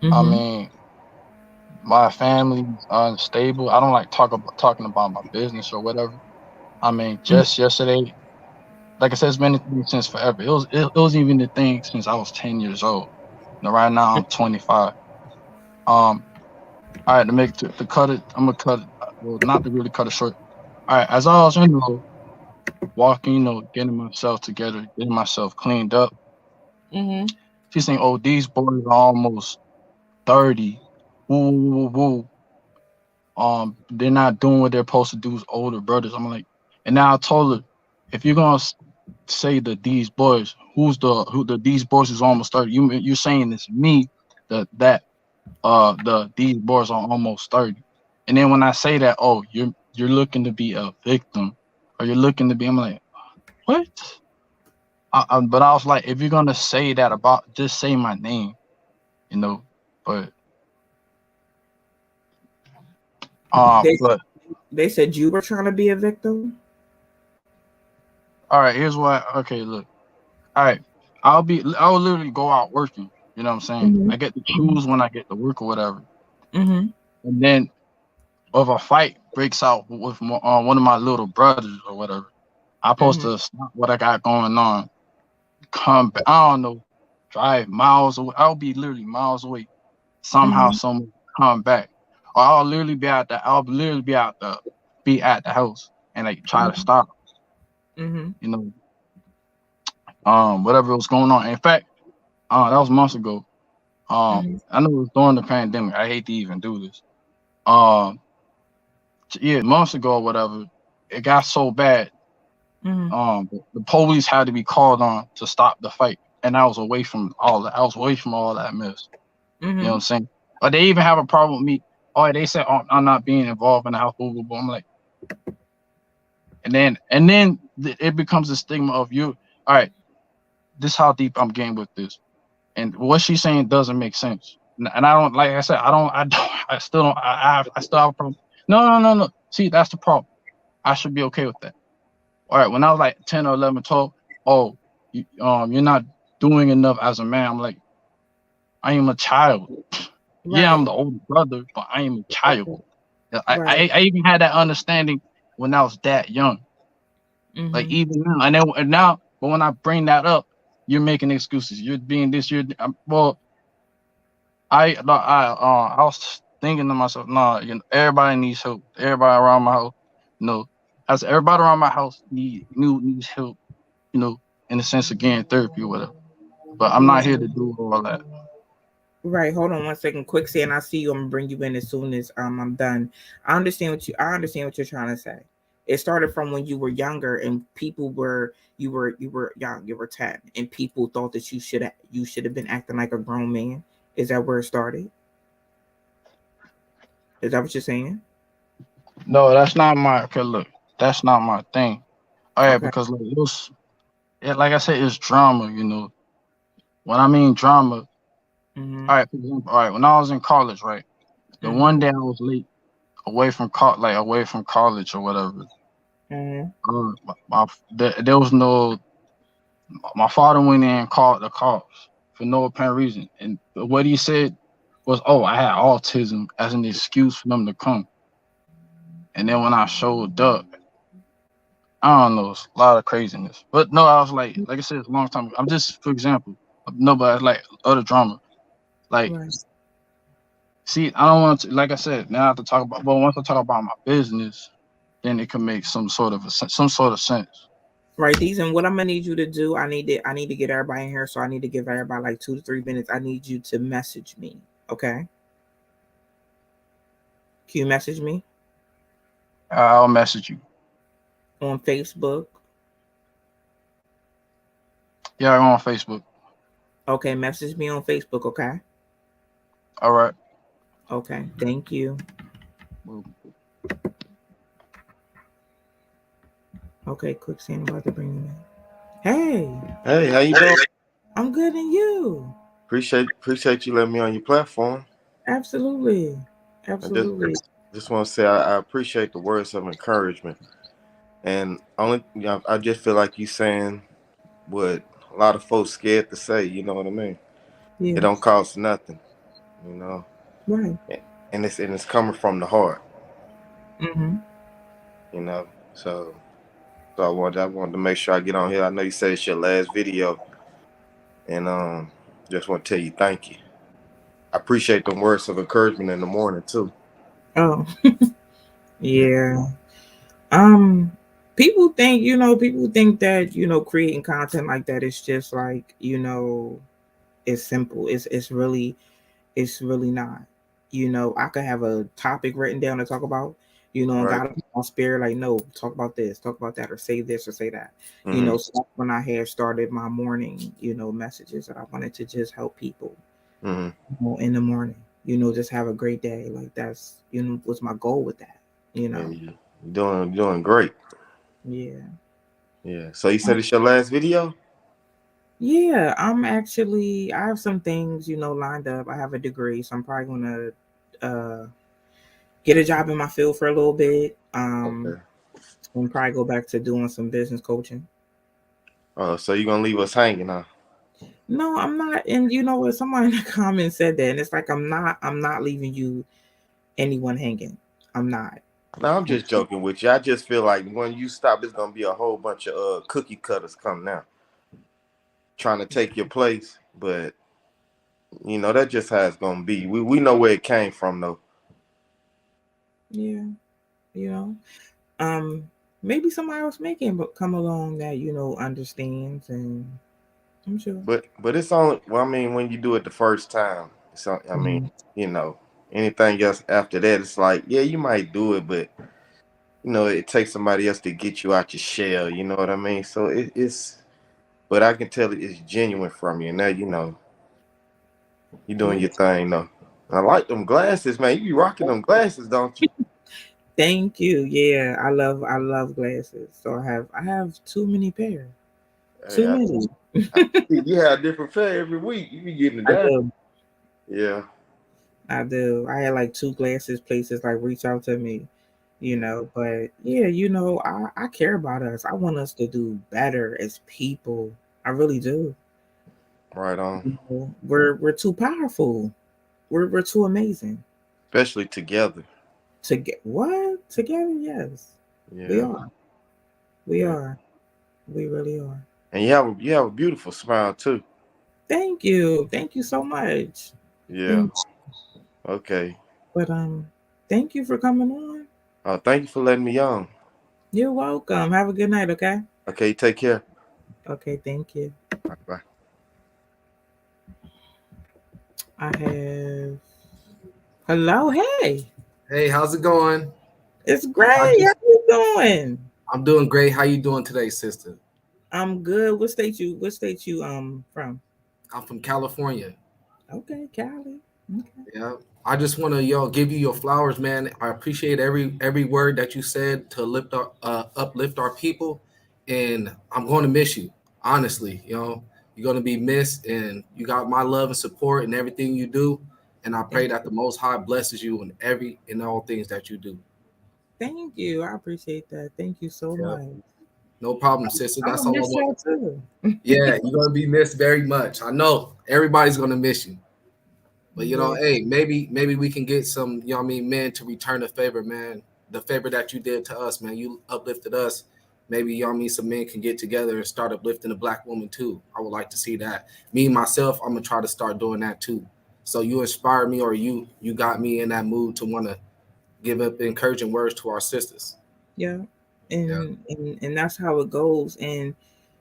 Mm-hmm. my family's unstable. I don't like talking about my business or whatever. I mean, just yesterday, like I said, it's been a thing since forever. It was even the thing since I was 10 years old. Right now I'm 25. Um, all right, to cut it, I'm gonna cut it. Well, not to really cut it short. All right, as I was walking, getting myself together, getting myself cleaned up. Mm-hmm. She's saying, "Oh, these boys are almost 30. Woo, woo, woo, woo. They're not doing what they're supposed to do as older brothers." I'm like, and now I told her, if you're gonna say that these boys, these boys is almost 30, you're saying it's me these boys are almost 30. And then when I say that, oh, you're looking to be a victim, or you're looking to be, I'm like, what? But I was like, if you're gonna say that about, just say my name, you know. But They but they said you were trying to be a victim. all right, here's what. Okay, look. All right, I'll literally go out working. You know what I'm saying? Mm-hmm. I get to choose when I get to work or whatever. Mm-hmm. And then if a fight breaks out with one of my little brothers or whatever, I'm supposed Mm-hmm. to stop what I got going on, come back, I don't know, drive miles away. I'll be literally miles away. Somehow, Mm-hmm. someone come back, or I'll literally be at the house and like try to stop, Mm-hmm. you know, whatever was going on. In fact, that was months ago. Mm-hmm. I know it was during the pandemic. I hate to even do this. Um, yeah, months ago or whatever, it got so bad. Mm-hmm. The police had to be called on to stop the fight, and I was away from all that. I was away from all that mess. You know what Mm-hmm. I'm saying? Or they even have a problem with me. Oh, they said, oh, I'm not being involved in the house. Blah, blah, blah. I'm like, it becomes a stigma of you. All right, this how deep I'm getting with this, and what she's saying doesn't make sense. And I don't, like I said, I still don't. I still have a problem. No, no, no, no. See, that's the problem. I should be okay with that. All right, when I was like 10 or 11, 12, oh, you're not doing enough as a man. I'm like, I am a child. Yeah, I'm Right. the older brother, but I am a child. Okay. Yeah, Right. I even had that understanding when I was that young. Like Mm-hmm. even now, and now, but when I bring that up, you're making excuses. You're being this. Well, I was thinking to myself, nah, everybody needs help. Everybody around my house, you know, as everybody around my house needs help, in the sense of getting therapy or whatever. But I'm not here Right. to do all that. Right. Hold on one second. Quick, say, and I see you. I'm gonna bring you in as soon as I'm done. I understand what you're trying to say. It started from when you were younger and people were you were young. You were 10, and people thought that you should have been acting like a grown man. Is that where it started? Is that what you're saying? No, that's not my. Okay, look, that's not my thing. All right, Okay. because like I said, it's drama. When I mean drama, Mhm. all right, for example, all right, when I was in college, right, the one Mhm. day I was late away from college or whatever. Mhm. There was no. My father went in and called the cops for no apparent reason, and what he said was, "Oh, I had autism," as an excuse for them to come. And then when I showed up, I don't know, it's a lot of craziness. But no, I was like I said, it's a long time ago. I'm just, for example, no, but like other drama. Like, Right. see, I don't want to, like I said, now I have to talk about, but once I talk about my business, then it can make some sort of sense. Right. These and what I'm gonna need you to do. I need to get everybody in here, so I need to give everybody like 2 to 3 minutes. I need you to message me. Okay. Can you message me I'll message you. on Facebook? Yeah, I'm on Facebook. Okay, message me on Facebook. Okay. All right. Okay. Thank you. Well, Okay. Quick, saying about to bring you in. Hey, Hey, how you doing? I'm good, and you? Appreciate you letting me on your platform. Absolutely. I just Absolutely. just want to say I appreciate the words of encouragement, and I just feel like you saying what a lot of folks scared to say. You know what I mean? It don't Yes. cost nothing. You know, Right. and it's coming from the heart, Mm-hmm. you know. So I wanted to make sure I get on here. I know you said it's your last video, and just want to tell you thank you. I appreciate the words of encouragement in the morning too. Oh, yeah. People think, people think that, creating content like that is just like, it's simple. It's really not. I could have a topic written down to talk about, and Right. God will put my spirit like, no, talk about this, talk about that, or say this or say that. Mm-hmm. So that's when I had started my morning, messages that I wanted to just help people, Mm-hmm. in the morning, just have a great day. Like that's, was my goal with that, Yeah, you're doing great. yeah. Yeah. So you said it's your last video? Yeah, I have some things, lined up. I have a degree, so I'm probably gonna get a job in my field for a little bit. Okay. And probably go back to doing some business coaching. So you're gonna leave us hanging, huh? No, I'm not. And you know what? Someone in the comments said that, and it's like I'm not leaving you anyone hanging. I'm not. No, I'm just joking with you. I just feel like when you stop, it's gonna be a whole bunch of cookie cutters coming out trying to take your place. But that's just how it's gonna be. We know where it came from though. Yeah, you know. Um, Maybe somebody else making but come along that understands, and I'm sure. But it's only, well, I mean, when you do it the first time. So I mean, Mhm. you know, anything else after that, it's like, yeah, you might do it, but it takes somebody else to get you out your shell. You know what I mean? So it's, but I can tell it's genuine from you. Now you're doing Yeah. your thing though. I like them glasses, man. You be rocking them glasses, don't you? Thank you. Yeah, I love glasses. So I have too many pair. Hey, Too many. I see you have a different pair every week. You be getting it I down. do. Yeah. I do. I had like two glasses places like reach out to me, but yeah, I care about us. I want us to do better as people. I really do. Right on. We're too powerful. We're too amazing. Especially together. To get what? Together, yes. We Yeah. are. We Yeah. are. We really are. And you have a beautiful smile too. Thank you. Thank you so much. Yeah. Thank Okay. but thank you for coming on. Thank you for letting me on. You're welcome. Have a good night, okay? Okay, take care. Okay, thank you. Bye bye. I have hello, hey. Hey, how's it going? It's I great. How just you doing? I'm doing great. How you doing today, sister? I'm good. What state you from? I'm from California. Okay, Cali. Okay. Yeah. I just want to give you your flowers, man. I appreciate every word that you said to uplift our people, and I'm going to miss you. Honestly, you're going to be missed, and you got my love and support and everything you do. And I pray Thank that the Most High blesses you in all things that you do. thank you. I appreciate that. Thank you so Yeah. much. No problem, sister. I'm That's gonna all I miss want. y'all too. Yeah, you're gonna be missed very much. I know everybody's gonna miss you. But Yeah. hey, maybe we can get some, men to return the favor, man. The favor that you did to us, man. You uplifted us. Maybe some men can get together and start uplifting a black woman too. I would like to see that. Me myself, I'm gonna try to start doing that too. So you inspired me, or you got me in that mood to want to give up encouraging words to our sisters. Yeah. Yeah. And that's how it goes. And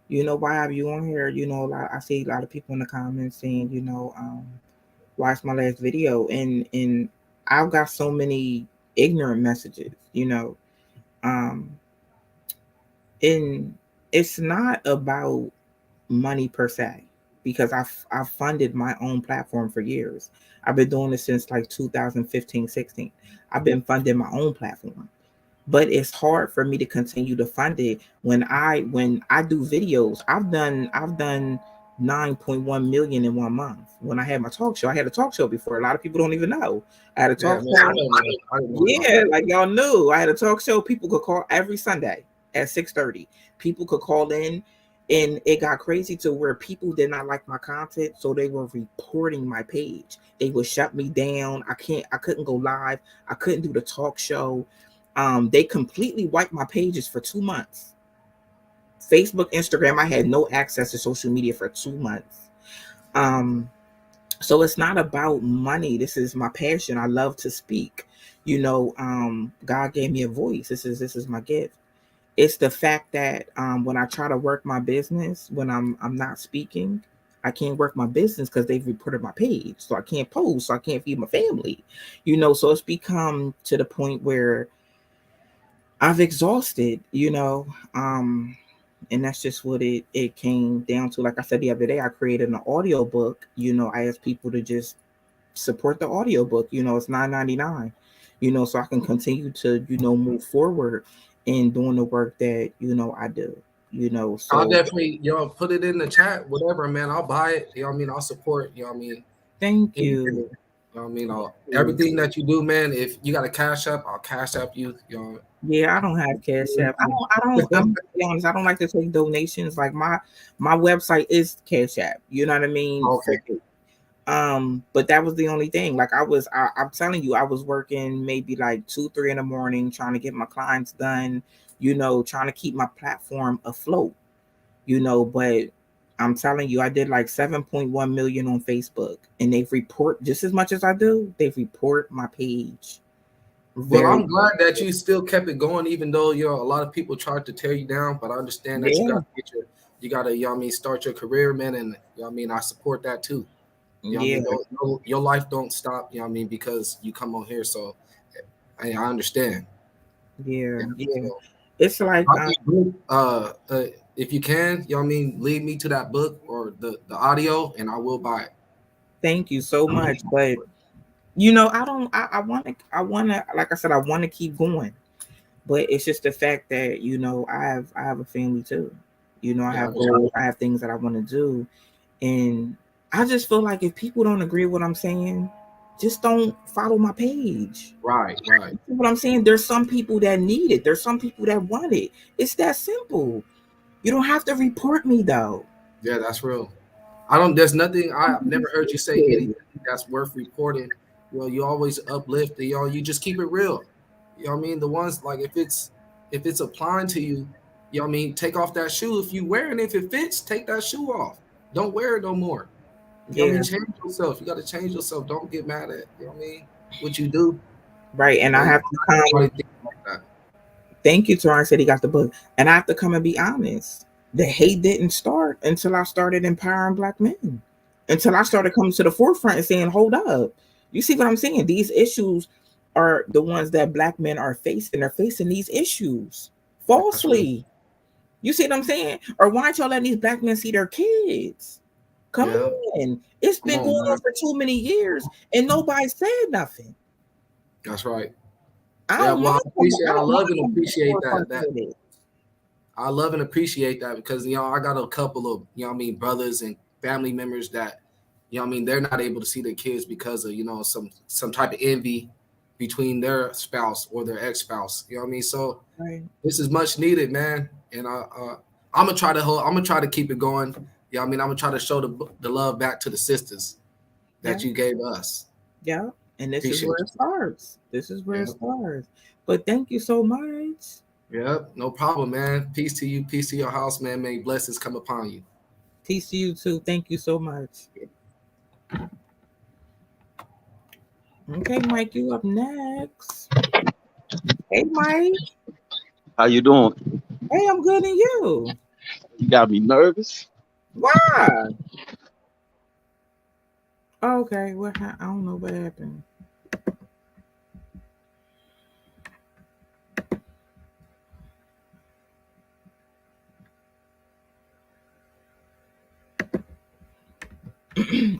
why have you on here? I see a lot of people in the comments saying, watch my last video, and I've got so many ignorant messages, um and it's not about money per se, because I've funded my own platform for years. I've been doing this since like 2015-16. I've been funding my own platform, but it's hard for me to continue to fund it when I do videos. I've done 9.1 million in 1 month. When I had my talk show, I had a talk show before. A lot of people don't even know I had a Yeah, talk man. show. I don't know. I didn't know about Yeah, that. like y'all knew I had a talk show. People could call every Sunday at 6:30. People could call in. And it got crazy to where people did not like my content, so they were reporting my page. They would shut me down. I couldn't go live. I couldn't do the talk show. They completely wiped my pages for 2 months. Facebook, Instagram, I had no access to social media for 2 months. Um, so it's not about money. This is my passion. I love to speak. God gave me a voice. This is my gift. It's the fact that when I try to work my business, when I'm not speaking, I can't work my business because they've reported my page, so I can't post, so I can't feed my family. So it's become to the point where I've exhausted. And that's just what it came down to. Like I said the other day, I created an audio book. I asked people to just support the audiobook. It's $9.99. So I can continue to move forward in doing the work that I do. I'll So definitely, put it in the chat, whatever, man. I'll buy it. I'll support, thank anything. you. Everything that you do, man. If you got a cash up, I'll cash up you. Yeah, I don't have Cash App. I'm gonna be honest, I don't like to take donations. Like my website is Cash App. You know what I mean? Okay. But that was the only thing. Like I'm telling you, I was working maybe like 2, 3 in the morning trying to get my clients done, trying to keep my platform afloat, but I'm telling you, I did like 7.1 million on Facebook, and they've report just as much as I do, they report my page. Well, Very I'm glad that you still kept it going, even though a lot of people tried to tear you down. But I understand that you yeah, got to you got to start your career, man, and I support that too. yeah, Your life don't stop. Because you come on here. So I understand. yeah, Yeah. yeah. So It's like I think, if you can, lead me to that book or the audio, and I will buy it. thank you so much. But I don't I wanna like I said, I wanna keep going. But it's just the fact that I have a family too. I Yeah, have goals, I have things that I want to do, and I just feel like if people don't agree with what I'm saying, just don't follow my page. right. You see what I'm saying? There's some people that need it. There's some people that want it. It's that simple. You don't have to report me though. Yeah, that's real. I don't. There's nothing. I've never heard you say anything that's worth reporting. You always uplift. You just keep it real. The ones like if it's applying to you, take off that shoe. If you wearing it, if it fits, take that shoe off. Don't wear it no more. Yeah, Change yourself. You got to change yourself. Don't get mad at what you do. right. And I have to Everybody come. think like that. Thank you, Torrance said he got the book. And I have to come and be honest. The hate didn't start until I started empowering black men. Until I started coming to the forefront and saying, hold up. You see what I'm saying? These issues are the ones that black men are facing. They're facing these issues That's real. falsely. You see what I'm saying? Or why aren't y'all letting these black men see their kids? Come Yeah. on. It's Come been on, going on man. for too many years and nobody said nothing. That's right. I Yeah. don't Well, mind. I I don't love mind and coming to the appreciate that. forefront with it. I love and appreciate that because I got a couple of brothers and family members that they're not able to see their kids because of some type of envy between their spouse or their ex-spouse. So Right. this is much needed, man. And I'm gonna try to keep it going. I'm gonna try to show the love back to the sisters Yeah. that you gave us. Yeah. And this is Appreciate where it starts. This is where you. it starts. But thank you so much. Yep, no problem, man. Peace to you. Peace to your house, man. May blessings come upon you. Peace to you too. Thank you so much. Okay, Mike, you up next. Hey, Mike. How you doing? Hey, I'm good, and you? You got me nervous. Why? Okay, I don't know what happened.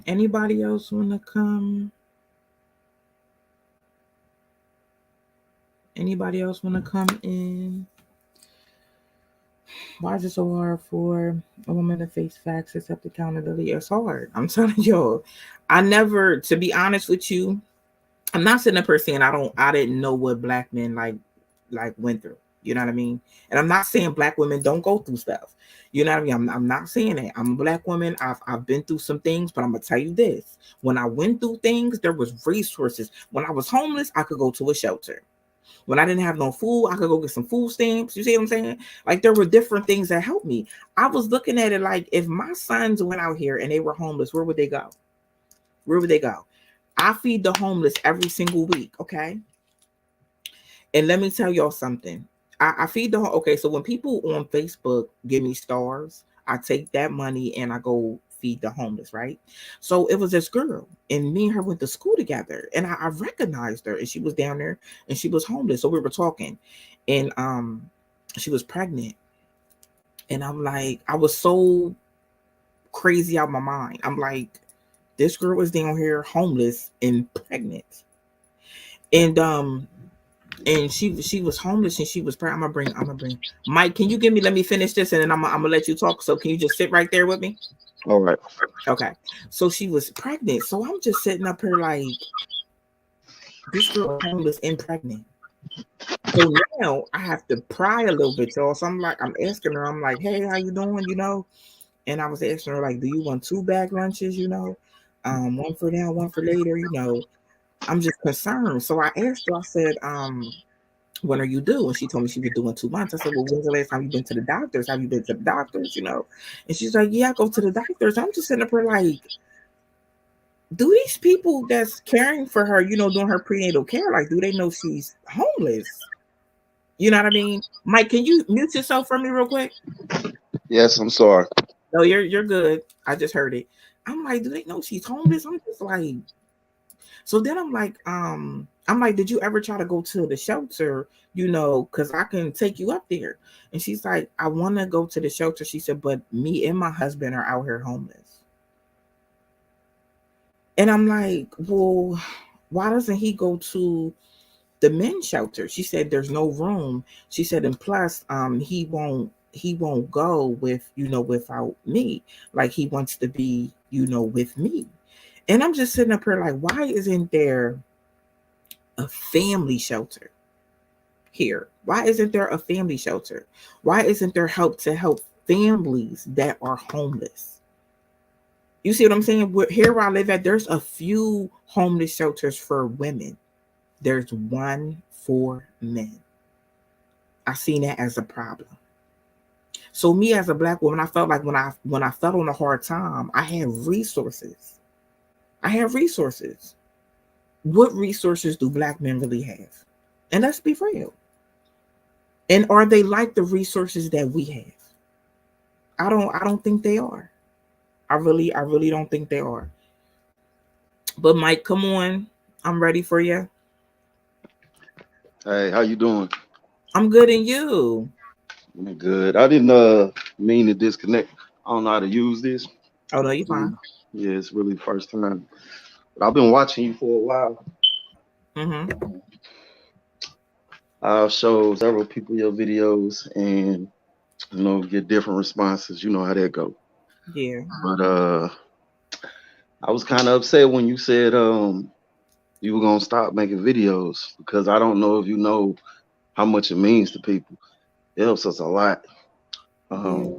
Anybody else want to come? Anybody else want to come in? Why is it so hard for a woman to face facts, accept accountability? It's hard. I'm telling y'all. I never, to be honest with you, I'm not sitting up here saying I didn't know what black men like went through. You know what I mean? And I'm not saying black women don't go through stuff. You know what I mean? I'm not saying that. I'm a black woman. I've been through some things, but I'm gonna tell you this. When I went through things, there was resources. When I was homeless, I could go to a shelter. When I didn't have no food, I could go get some food stamps. You see what I'm saying? Like there were different things that helped me. I was looking at it like if my sons went out here and they were homeless, where would they go? Where would they go? I feed the homeless every single week. Okay. And let me tell y'all something. I feed the okay. So when people on Facebook give me stars, I take that money and I go feed the homeless, right? So it was this girl, and me and her went to school together, and I recognized her, and she was down there, and she was homeless. So we were talking, and she was pregnant, and I'm like, I was so crazy out of my mind. I'm like, this girl was down here homeless and pregnant, and she was homeless and she was pregnant. I'm gonna bring Mike. Can you give me? Let me finish this, and then I'm gonna let you talk. So can you just sit right there with me? All right. Okay. So she was pregnant. So I'm just sitting up here like this girl is homeless and pregnant. So now I have to pry a little bit, y'all. So I'm asking her. I'm like, hey, how you doing? You know. And I was asking her like, do you want 2 bag lunches? You know, one for now, one for later. You know, I'm just concerned. So I asked her. I said, when are you due? And she told me she was due in 2 months. I said, well, when's the last time you've been to the doctors? Have you been to the doctors? You know? And she's like, yeah, I go to the doctors. I'm just sitting up here like, do these people that's caring for her, you know, doing her prenatal care, like, do they know she's homeless? You know what I mean? Mike, can you mute yourself for me real quick? Yes, I'm sorry. No, you're good. I just heard it. I'm like, do they know she's homeless? I'm just like, so then I'm like, did you ever try to go to the shelter? You know, because I can take you up there. And she's like, I want to go to the shelter. She said, but me and my husband are out here homeless. And I'm like, well, why doesn't he go to the men's shelter? She said, there's no room. She said, and plus, he won't go with, you know, without me. Like he wants to be, you know, with me. And I'm just sitting up here like, why isn't there a family shelter here? Why isn't there a family shelter? Why isn't there help to help families that are homeless? You see what I'm saying? Here where I live at, there's a few homeless shelters for women. There's one for men. I seen that as a problem. So me as a black woman, I felt like when I felt on a hard time, I had resources. I have resources. What resources do black men really have? And let's be real. And are they like the resources that we have? I don't think they are. I really don't think they are. But Mike, come on. I'm ready for you. Hey, how you doing? I'm good, and you? I'm good. I didn't mean to disconnect. I don't know how to use this. Oh no, you fine. Yeah, it's really the first time. But I've been watching you for a while. Mm-hmm. I've showed several people your videos and get different responses. You know how that go. Yeah. But I was kind of upset when you said you were gonna stop making videos because I don't know if you know how much it means to people. It helps us a lot. Yeah.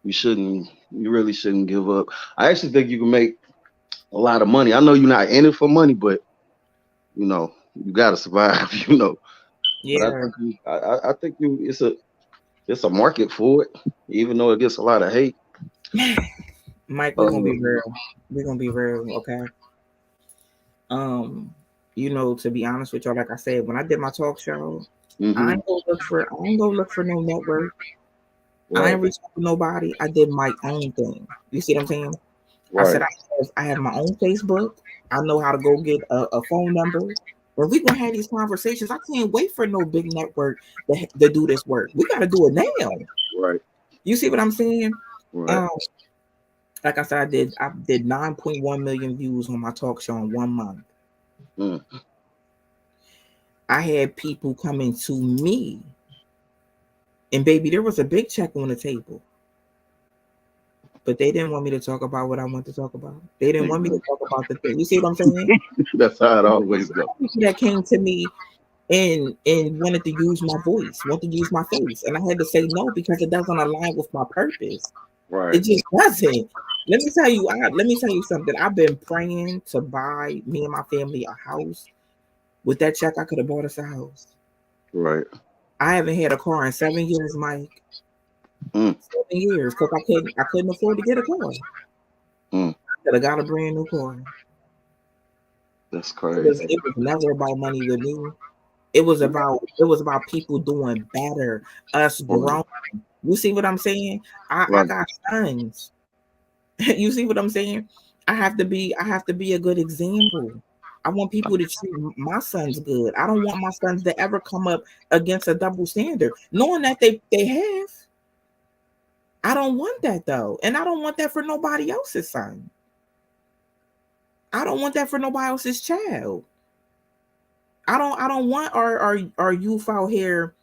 You really shouldn't give up. I actually think you can make a lot of money. I know you're not in it for money, but you gotta survive. But I Yeah. think I think it's a market for it, even though it gets a lot of hate. Mike, we're gonna be real. We're gonna be real, okay? To be honest with y'all, like I said, when I did my talk show, I ain't gonna look for no network. Right. I ain't reaching out to nobody. I did my own thing. You see what I'm saying? Right. I said I have my own Facebook. I know how to go get a phone number. When we gonna have these conversations, I can't wait for no big network to do this work. We gotta do it now. Right. You see what I'm saying? Right. Like I said, I did 9.1 million views on my talk show in 1 month. Mm. I had people coming to me, and baby, there was a big check on the table. But they didn't want me to talk about what I want to talk about. They didn't want me to talk about the thing. You see what I'm saying? That's how it always goes. That came to me and wanted to use my voice, wanted to use my face, and I had to say no because it doesn't align with my purpose. Right. It just doesn't. Let me tell you something. I've been praying to buy me and my family a house. With that check, I could have bought us a house. Right. I haven't had a car in 7 years, Mike. Mm. 7 years, because I couldn't afford to get a car. Mm. Could have got a brand new car. That's It crazy. was never about money with me. It was about people doing better, us Right. growing. You see what I'm saying? I Right. got sons. You see what I'm saying? I have to be a good example. I want people to treat my sons good. I don't want my sons to ever come up against a double standard, knowing that they have. I don't want that though, and I don't want that for nobody else's son. I don't want that for nobody else's child. I don't want our youth out here,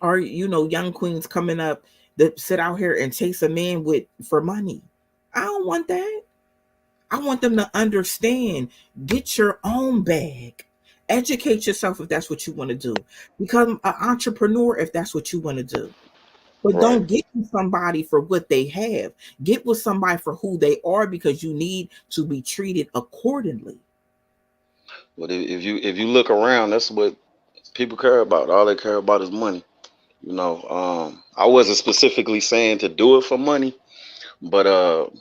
our young queens coming up that sit out here and chase a man with for money. I don't want that. I want them to understand. Get your own bag. Educate yourself if that's what you want to do. Become an entrepreneur if that's what you want to do. But Right. don't get with somebody for what they have. Get with somebody for who they are because you need to be treated accordingly. But if you look around, that's what people care about. All they care about is money. I wasn't specifically saying to do it for money, but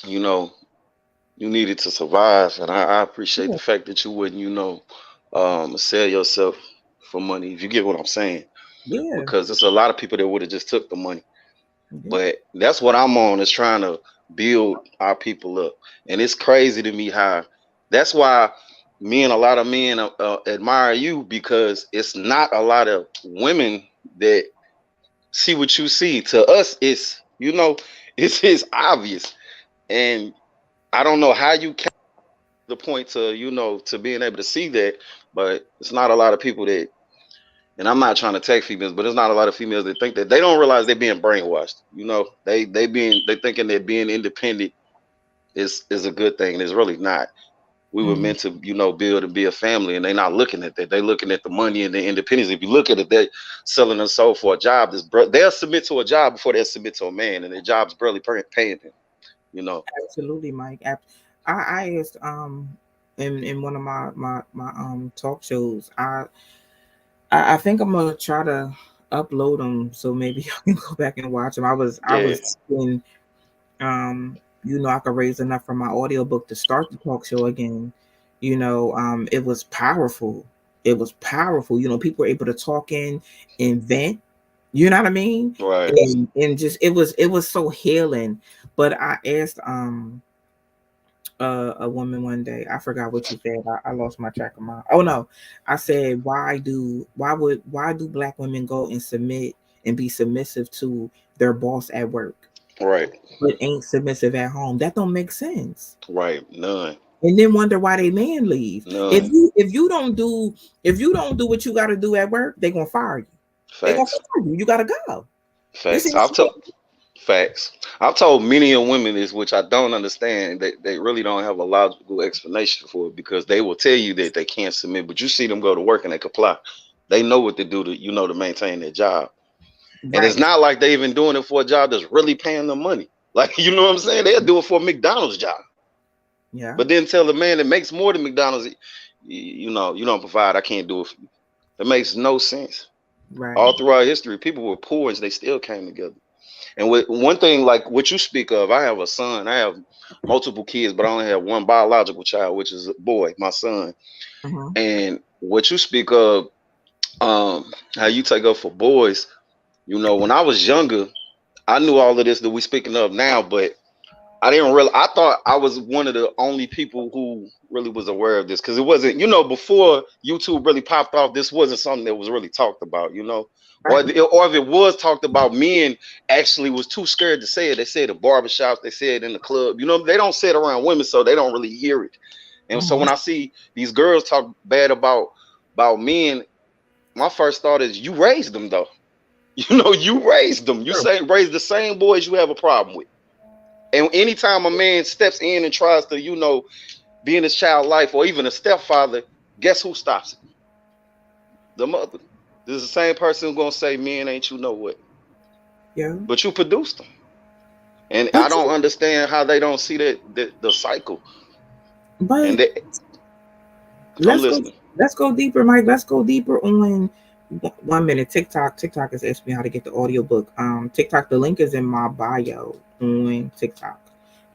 you know, you needed to survive, and I appreciate Yeah, the fact that you wouldn't, sell yourself for money. If you get what I'm saying, yeah, because there's a lot of people that would have just took the money. yeah. But that's what I'm on, is trying to build our people up. And it's crazy to me how that's why me and a lot of men admire you, because it's not a lot of women that see what you see. To us, it's obvious. And I don't know how you came to the point to being able to see that, but it's not a lot of people that, and I'm not trying to take females, but there's not a lot of females that think that. They don't realize they're being brainwashed. They thinking that being independent is a good thing, and it's really not. We were Mhm. meant to, build and be a family, and they're not looking at that. They're looking at the money and the independence. If you look at it, they're selling their soul for a job. They'll submit to a job before they'll submit to a man, and their job's barely paying them. You know, Absolutely, Mike. I asked in one of my talk shows. I think I'm gonna try to upload them so maybe I can go back and watch them. I yeah, was thinking, I could raise enough for my audiobook to start the talk show again. It was powerful. It was powerful. People were able to talk in and vent. You know what I mean? right, And just it was so healing. But I asked a woman one day. I forgot what she said. I lost my track of my. Oh no, I said why do black women go and submit and be submissive to their boss at work, right, but ain't submissive at home? That don't make sense. right. None, And then wonder why they man leave. If none. you don't do what you got to do at work, they gonna fire you. They gonna Facts, fire you. You gotta go. You see facts. what I'm Facts. I've told many of women this, which I don't understand. They really don't have a logical explanation for it, because they will tell you that they can't submit, but you see them go to work and they comply. They know what to do to maintain their job. saying? And it's Right. not like they even doing it for a job that's really paying them money. Like, you know what I'm saying? They'll do it for a McDonald's job. Yeah. But then tell the man that makes more than McDonald's, you don't provide, I can't do it for you. It makes no sense. Right. All throughout history, people were poor and they still came together. And with one thing, like what you speak of, I have a son. I have multiple kids, but I only have one biological child, which is a boy, my son. Mm-hmm. And what you speak of, how you take up for boys, when I was younger, I knew all of this that we speaking of now, but I didn't really. I thought I was one of the only people who really was aware of this, because it wasn't, before YouTube really popped off. This wasn't something that was really talked about, or Right. or if it was talked about, men actually was too scared to say it. They said it at barbershops, they said it in the club. They don't say it around women, so they don't really hear it. And so Mm-hmm. when I see these girls talk bad about men, my first thought is, you raised them though. You raised them. You True. say raise the same boys you have a problem with. And anytime a man steps in and tries to, be in his child's life, or even a stepfather, guess who stops it? The mother. This is the same person who's gonna say men ain't you know what. Yeah. But you produced them. And I But don't you, understand how they don't see that the cycle. And but they, I'm let's go listening. let's go deeper, Mike. Let's go deeper on 1 minute. TikTok has asked me how to get the audiobook. TikTok, the link is in my bio on TikTok.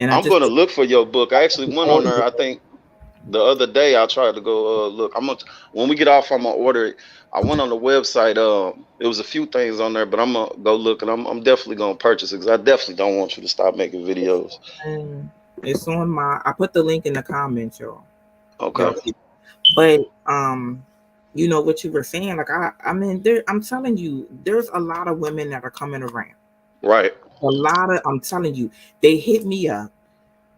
And I I'm just gonna put look for your book. I actually the went on there. audio. I think the other day I tried to go look. I'm gonna when we get off, I'm gonna order it. I went on the website. It was a few things on there, but I'm gonna go look and I'm definitely gonna purchase it because I definitely don't want you to stop making videos. And it's on my I put the link in the comments, y'all. Okay. Y'all but you know what you were saying, like I mean there I'm telling you, there's a lot of women that are coming around. Right. A lot of I'm telling you, they hit me up,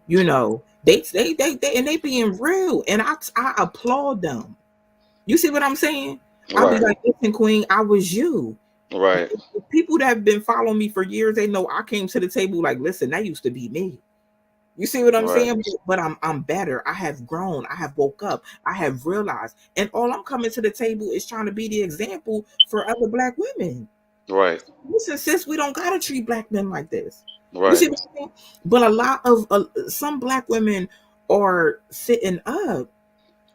you know, they and they being real and I applaud them. You see what I'm saying? I'll be Right. like, listen, Queen, I was you. Right. People that have been following me for years, they know I came to the table like, listen, that used to be me. You see what I'm Right. saying? But I'm better. I have grown. I have woke up. I have realized. And all I'm coming to the table is trying to be the example for other black women. Right. Listen, sis, we don't gotta treat black men like this. You Right. see what I'm saying? But a lot of some black women are sitting up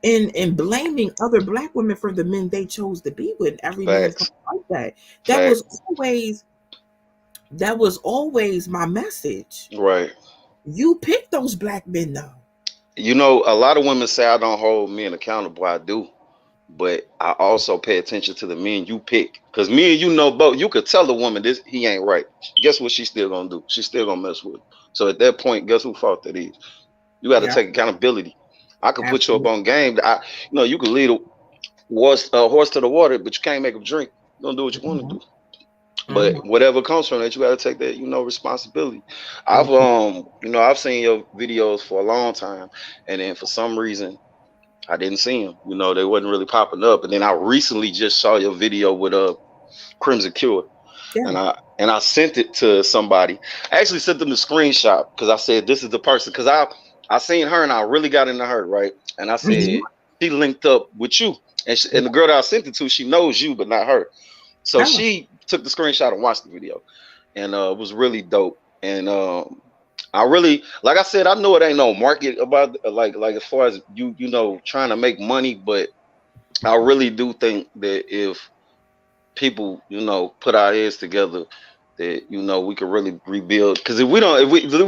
and blaming other black women for the men they chose to be with. Every man is not Facts. like that. That was Facts. always that was always my message. Right. You pick those black men though. You know, a lot of women say I don't hold men accountable. I do. But I also pay attention to the men you pick. Because me and you know both. You could tell the woman this he ain't right. Guess what she's still gonna do? She's still gonna mess with him. So at that point, guess who fault that is? You gotta Yeah, take accountability. I could put you up absolutely. on game. You could lead a horse to the water, but you can't make him drink. You're gonna do what you want to Mhm, do. But mhm, whatever comes from that, you gotta take that, responsibility. absolutely. I've seen your videos for a long time, and then for some reason I didn't see them. They wasn't really popping up. And then I recently just saw your video with Crimson Cure, Yeah. and I sent it to somebody. I actually sent them the screenshot because I said this is the person because I seen her and I really got into her, right? And I Mhm, said she linked up with you, and yeah. the girl that I sent it to, she knows you but not her. So Yeah. she took the screenshot and watched the video, and it was really dope. And I really, like I said, I know it ain't no market about like as far as trying to make money, but I really do think that if people put our heads together, that we could really rebuild. Because if we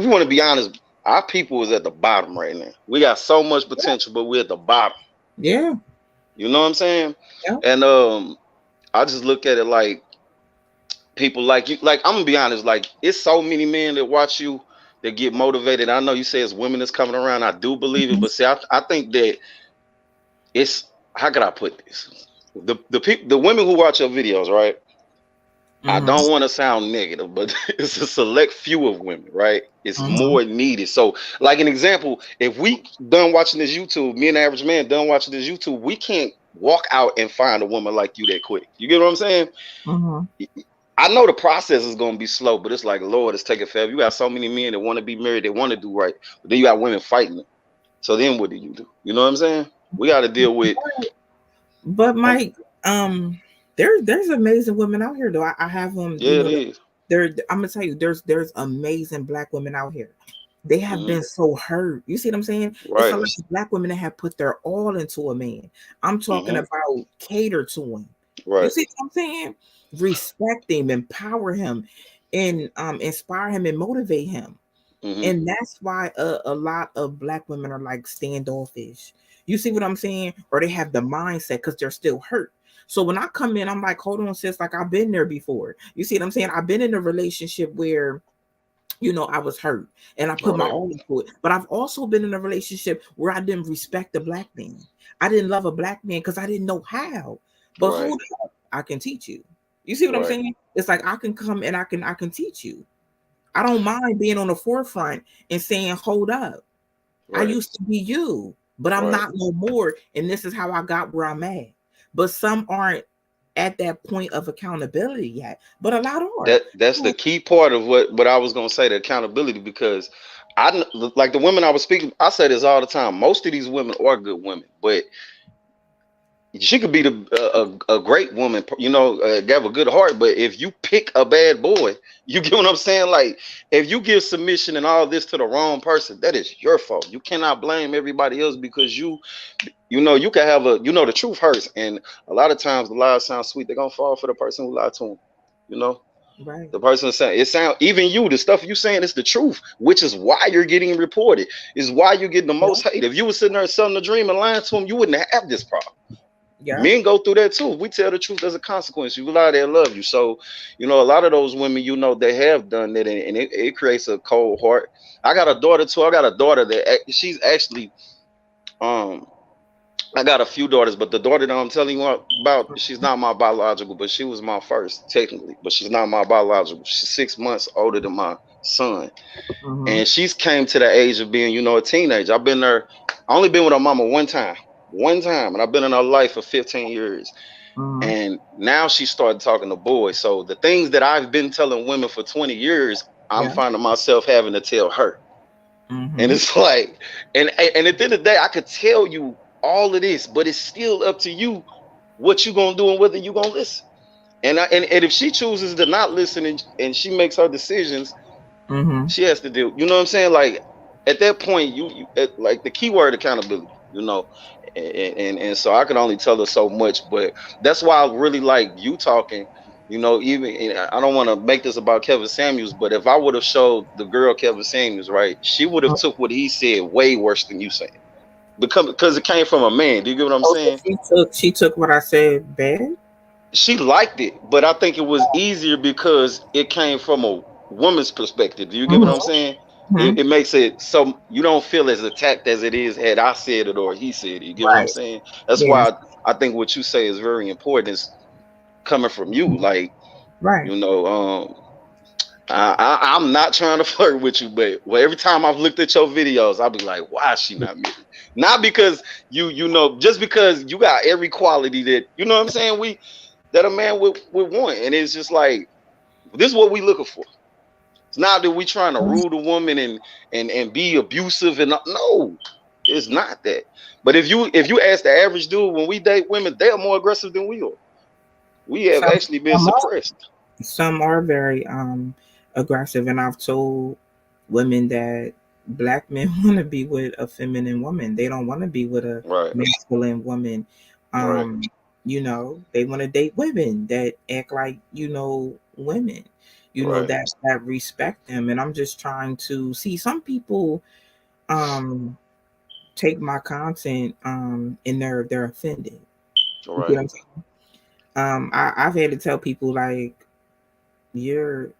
want to be honest, our people is at the bottom right now. We got so much potential, but we're at the bottom. Yeah. You know what I'm saying? Yeah. And I just look at it like people like you. Like I'm gonna be honest, like it's so many men that watch you that get motivated. I know you say it's women that's coming around. I do believe it, Mhm, but see, I think that it's how could I put this? The women who watch your videos, right? I mhm, don't want to sound negative, but it's a select few of women, right? It's mhm. more needed. So, like an example, if we done watching this YouTube, me and the average man done watching this YouTube, we can't walk out and find a woman like you that quick. You get what I'm saying? Mhm. I know the process is gonna be slow, but it's like Lord, it's taking forever. You got so many men that want to be married, they want to do right, but then you got women fighting it. So then what do? You know what I'm saying? We got to deal with. But Um, Mike, there's amazing women out here though. I have them, yeah, it is. I'm gonna tell you, there's amazing black women out here. They have Hmm. been so hurt. You see what I'm saying? It's a Right. lot of black women that have put their all into a man. I'm talking Hmm. about cater to him. You Right. see what I'm saying? Respect him, empower him, and inspire him and motivate him. Hmm. And that's why a lot of black women are like standoffish. You see what I'm saying? Or they have the mindset because they're still hurt. So when I come in, I'm like, hold on, sis, like I've been there before. You see what I'm saying? I've been in a relationship where I was hurt and I put my Right. all into it. But I've also been in a relationship where I didn't respect the black man. I didn't love a black man because I didn't know how. But Right. hold up, I can teach you. You see what I'm Right. saying? It's like I can come and I can teach you. I don't mind being on the forefront and saying, hold up. I Right. used to be you, but I'm Right. not no more. And this is how I got where I'm at. But some aren't at that point of accountability yet, but a lot are. That's the key part of what I was gonna say, the accountability, because like the women I was speaking, I say this all the time. Most of these women are good women, but she could be a great woman, you know, have a good heart. But if you pick a bad boy, you get what I'm saying? Like, if you give submission and all this to the wrong person, that is your fault. You cannot blame everybody else because you know, you can have you know, the truth hurts. And a lot of times the lies sound sweet. They're going to fall for the person who lied to them. You know, Right. the person saying even you, the stuff you saying is the truth, which is why you're getting reported, is why you're getting the Yeah. most hate. If you were sitting there selling a dream and lying to them, you wouldn't have this problem. Yeah. Men go through that too. We tell the truth as a consequence. You lie, they'll love you. So, you know, a lot of those women, you know, they have done that, and it creates a cold heart. I got a daughter too. I got a daughter that she's actually, um, I got a few daughters, but the daughter that I'm telling you about, she's not my biological, but she was my first technically, but she's not my biological. She's 6 months older than my son, Mm-hmm. and she's came to the age of being, you know, a teenager. I've been there. I only been with her mama one time, and I've been in her life for 15 years. Mm-hmm. And now she started talking to boys. So the things that I've been telling women for 20 years, I'm Yeah. finding myself having to tell her. And Mm-hmm. it's like, and at the end of the day, I could tell you all of this, but it's still up to you what you gonna do and whether you gonna listen. And if she chooses to not listen and she makes her decisions, Mm-hmm. she has to do. You know what I'm saying? Like at that point, like the key word accountability. You know, and so I can only tell her so much, but that's why I really like you talking. You know, even and I don't want to make this about Kevin Samuels, but if I would have showed the girl Kevin Samuels, right, she would have took what he said way worse than you saying, because it came from a man. Do you get what I'm Oh, so saying? she took what I said bad. She liked it, but I think it was easier because it came from a woman's perspective. Do you get what I'm Mm-hmm. saying? Mm-hmm. It makes it so you don't feel as attacked as it is had I said it or he said it. You get what I'm Right. saying? That's Yeah. why I think what you say is very important. Is coming from you, like, Right. you know, I'm not trying to flirt with you, but well, every time I've looked at your videos, I'll be like, why is she not married? Not because you know, just because you got every quality that you know what I'm saying. That a man would want, and it's just like this is what we looking for. It's not that we trying to rule the woman and be abusive and no, it's not that. But if you ask the average dude when we date women, they are more aggressive than we are. We have Some actually been some are, suppressed. some are very aggressive, and I've told women that black men want to be with a feminine woman. They don't want to be with a Right, masculine woman. right, Um, they want to date women that act like women. right. That respect them. And I'm just trying to see some people um take my content and they're offended. You get Right. what I'm saying? I've had to tell people like your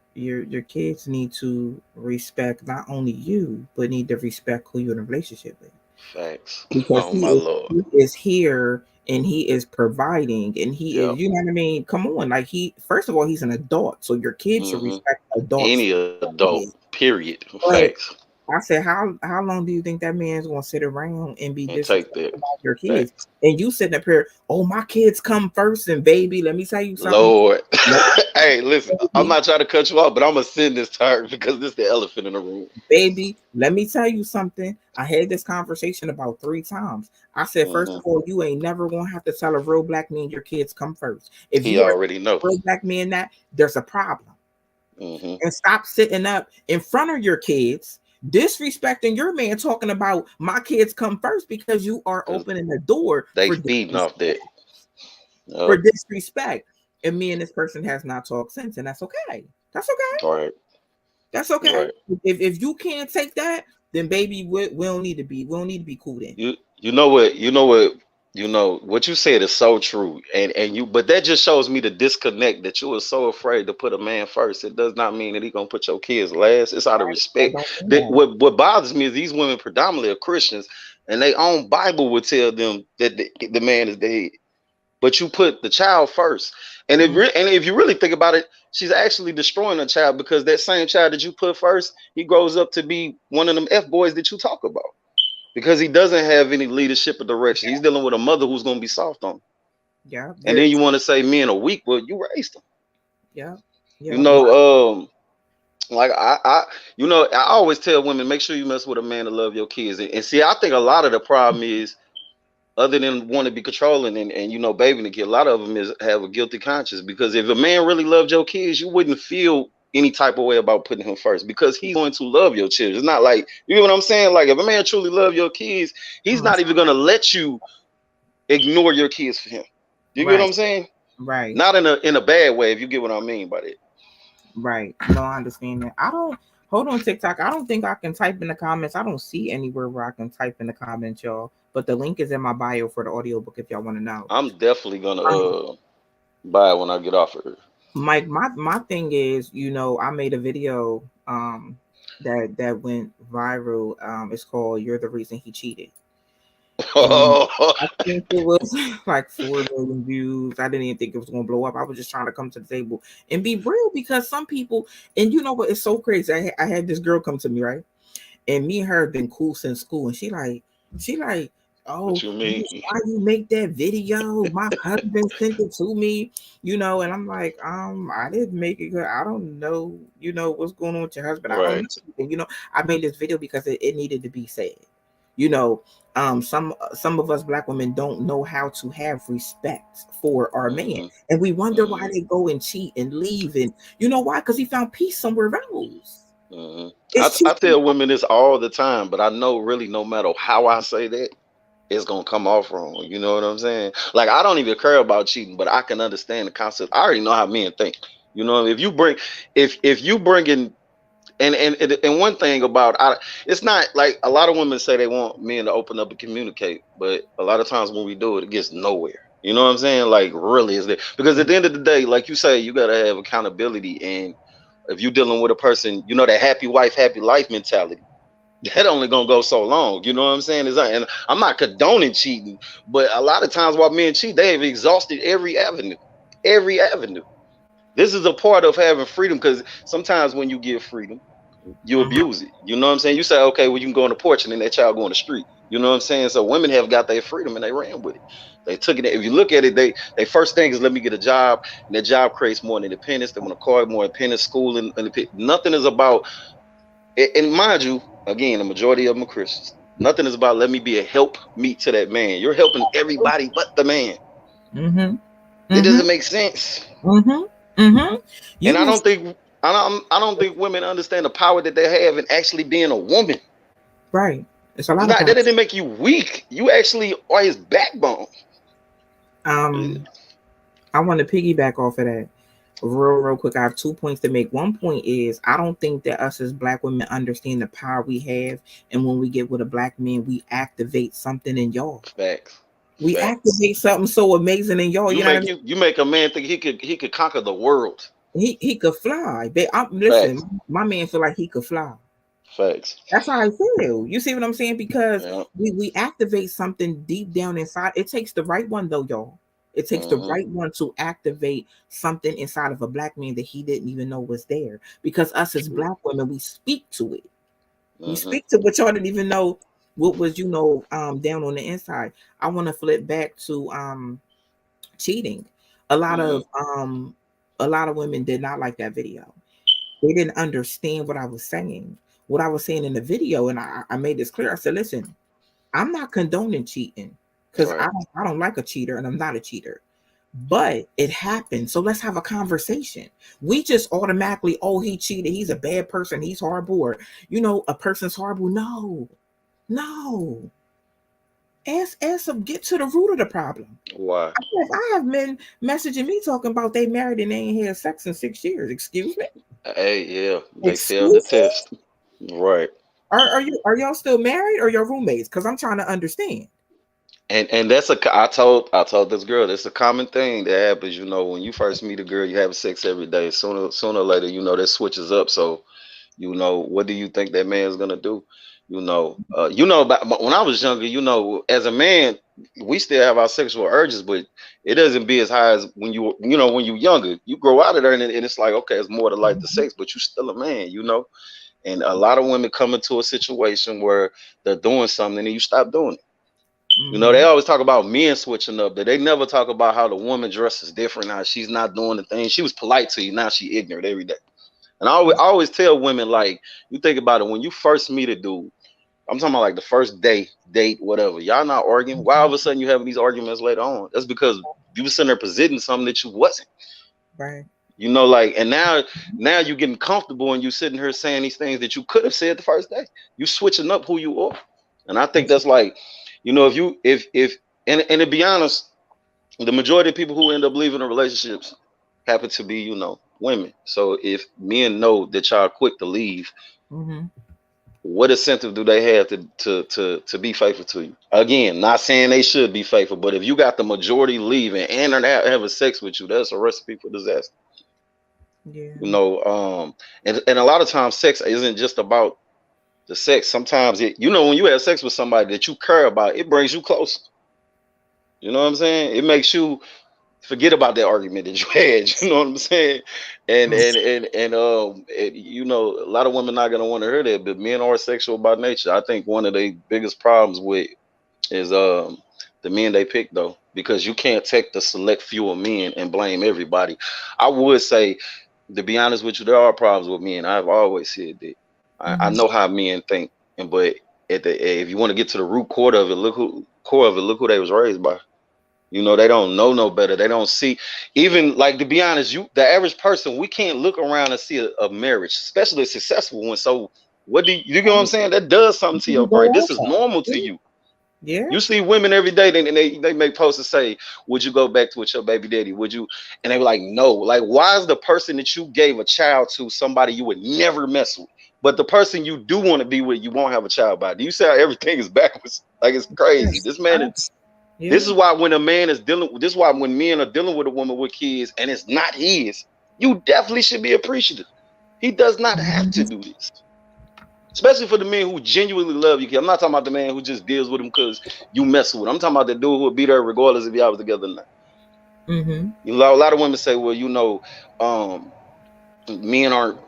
kids need to respect not only you but need to respect who you're in a relationship with, Facts. because Oh my Lord. he is here and he is providing and he Yep. is, you know what I mean, come on, like, he, first of all, he's an adult, so your kids should Mm-hmm. respect adults. Any adult. Period. But Facts. I said, how long do you think that man's gonna sit around and be And take disrespectful that. about your kids? Facts. And you sitting up here, oh, my kids come first, and baby, let me tell you something. Lord. Let Hey, listen, I'm me not trying to cut you off, but I'm gonna send this to her because this is the elephant in the room. baby, let me tell you something. I had this conversation about 3 times. I said, first Mm-hmm. of all, you ain't never gonna have to tell a real black man your kids come first. If He you are already know. a real black man, that there's a problem. Mm-hmm. And stop sitting up in front of your kids, disrespecting your man, talking about my kids come first, because you are Because opening the door they for feeding off disrespect. that. Yep. For disrespect. And me and this person has not talked since, and that's okay. That's okay. Right. That's okay. Right. If you can't take that, then baby, we don't need to be cool then. You know what what you said is so true, and but that just shows me the disconnect that you are so afraid to put a man first. It does not mean that he gonna put your kids last. It's out of Right? That respect. don't mean That that. what bothers me is these women predominantly are Christians, and their own Bible would tell them that the man is dead. But you put the child first, and Mhm. if you really think about it, she's actually destroying a child, because that same child that you put first, he grows up to be one of them F boys that you talk about, because he doesn't have any leadership or direction. He's dealing with a mother who's going to be soft on him. Yeah, And then you want to say men are weak, but you raised them. yeah, You yeah. know, like I always tell women, make sure you mess with a man to love your kids. And see, I think a lot of the problem is other than want to be controlling and you know, baby the kid, a lot of them have a guilty conscience, because if a man really loved your kids, you wouldn't feel any type of way about putting him first, because he's going to love your children. It's not like, you know what I'm saying? Like, if a man truly love your kids, he's not even gonna let you ignore your kids for him. You get what Right. I'm saying? Right. Not in a bad way, if you get what I mean by that. Right. No, I understand that. I don't hold on TikTok. I don't think I can type in the comments. I don't see anywhere where I can type in the comments, y'all. But the link is in my bio for the audiobook if y'all want to know. I'm definitely gonna Um, buy it when I get off of here. Mike, my thing is, I made a video that went viral. It's called "You're the Reason He Cheated." And I think it was like 4 million views. I didn't even think it was gonna blow up. I was just trying to come to the table and be real, because some people, and you know what, it's so crazy. I had this girl come to me, right? And me and her have been cool since school. And she like, oh, What you mean? why you make that video? My husband sent it to me, and I'm like, I didn't make it. I don't know, what's going on with your husband. I don't Right. know. I made this video because it needed to be said. You know, some of us black women don't know how to have respect for our man, and we wonder why they go and cheat and leave. And you know why? Because he found peace somewhere else. I tell women this all the time, but I know really no matter how I say that, it's gonna come off wrong. You know what I'm saying? Like, I don't even care about cheating, but I can understand the concept. I already know how men think. You know, if you bring in and one thing about it's not like a lot of women say they want men to open up and communicate, but a lot of times when we do it, it gets nowhere. You know what I'm saying? Like, really, is there? Because at the end of the day, like you say, you gotta have accountability, and if you're dealing with a person, you know, that happy wife, happy life mentality, that only gonna go so long. You know what I'm saying? And I'm not condoning cheating, but a lot of times while men cheat, they have exhausted every avenue. Every avenue. This is a part of having freedom, because sometimes when you give freedom, you abuse it. You know what I'm saying? You say, okay, well, you can go on the porch, and then that child go on the street. You know what I'm saying? So women have got their freedom and they ran with it. They took it. If you look at it, they first thing is, let me get a job, and that job creates more independence. They want to call it more independence, school, and nothing is about. And mind you, again, the majority of them are Christians. Nothing is about, let me be a help meet to that man. You're helping everybody but the man. It doesn't make sense. And I don't think women understand the power that they have in actually being a woman. Right. It's a lot that doesn't make you weak. You actually are his backbone. I want to piggyback off of that real quick. I have 2 points to make. One point is, I don't think that us as black women understand the power we have, and when we get with a black man, we activate something in y'all. Facts. We activate something so amazing in y'all. You make a man think he could conquer the world. He could fly. Listen, my man feel like he could fly. Facts. That's how I feel. You see what I'm saying? Because we activate something deep down inside. It takes the right one though, y'all. It takes the right one to activate something inside of a black man that he didn't even know was there. Because us as black women, we speak to it. We speak to what y'all didn't even know what was, down on the inside. I want to flip back to cheating. A lot of women did not like that video. They didn't understand what I was saying. What I was saying in the video, and I made this clear. I said, listen, I'm not condoning cheating, because I don't like a cheater, and I'm not a cheater. But it happened. So let's have a conversation. We just automatically, oh, he cheated, he's a bad person, he's horrible, or a person's horrible. No. Ask them, get to the root of the problem. Why? I have men messaging me talking about they married and they ain't had sex in 6 years. Excuse me? Hey, yeah. They failed the test. Right. Are y'all still married, or your roommates? Because I'm trying to understand. And that's I told this girl, that's a common thing that happens. When you first meet a girl, you have sex every day. Sooner or later, that switches up. So, what do you think that man's gonna do? About when I was younger, as a man, we still have our sexual urges, but it doesn't be as high as when when you're younger. You grow out of there, and it's like, okay, it's more to like the sex, but you're still a man, And a lot of women come into a situation where they're doing something and you stop doing it. They always talk about men switching up, but they never talk about how the woman dresses different, how she's not doing the thing. She was polite to you, now she ignorant every day. And I always tell women, like, you think about it, when you first meet a dude, I'm talking about like the first day, date, whatever. Y'all not arguing. Why all of a sudden you having these arguments later on? That's because you was sitting there presenting something that you wasn't. Right. You know, like, and now you're getting comfortable and you sitting here saying these things that you could have said the first day. You switching up who you are. And I think that's like, you know, if and to be honest, the majority of people who end up leaving the relationships happen to be, you know, women. So if men know that y'all quick to leave, Mm-hmm. what incentive do they have to be faithful to you? Again, not saying they should be faithful, but if you got the majority leaving and they're having sex with you, that's a recipe for disaster. Yeah. You know, and a lot of times sex isn't just about the sex. Sometimes you know, when you have sex with somebody that you care about, it brings you closer. You know what I'm saying? It makes you forget about that argument that you had. You know what I'm saying? And you know, a lot of women not gonna want to hear that, but men are sexual by nature. I think one of the biggest problems with is the men they pick though, because you can't take the select few of men and blame everybody. I would say, to be honest with you, there are problems with men. I've always said that. I Mm-hmm. know how men think, but if you want to get to the root core of it, look who they was raised by. You know, they don't know no better. They don't see, even like, to be honest, the average person, we can't look around and see a marriage, especially a successful one. So what do you get what I'm saying? That does something to your You go brain. This is off. normal to you. Yeah. You see women every day, they make posts and say, "Would you go back to with your baby daddy? Would you?" And they were like, "No." Like, why is the person that you gave a child to somebody you would never mess with, but the person you do want to be with, you won't have a child by? Do you see how everything is backwards? Like, it's crazy. Yes. This man is. Yeah. This is why when a man is dealing. This is why when men are dealing with a woman with kids and it's not his, you definitely should be appreciative. He does not have to Mm-hmm. do this. Especially for the men who genuinely love you. I'm not talking about the man who just deals with him because you mess with him. I'm talking about the dude who would be there regardless if y'all was together or not. Mm-hmm. You know, a lot of women say, well, you know, men aren't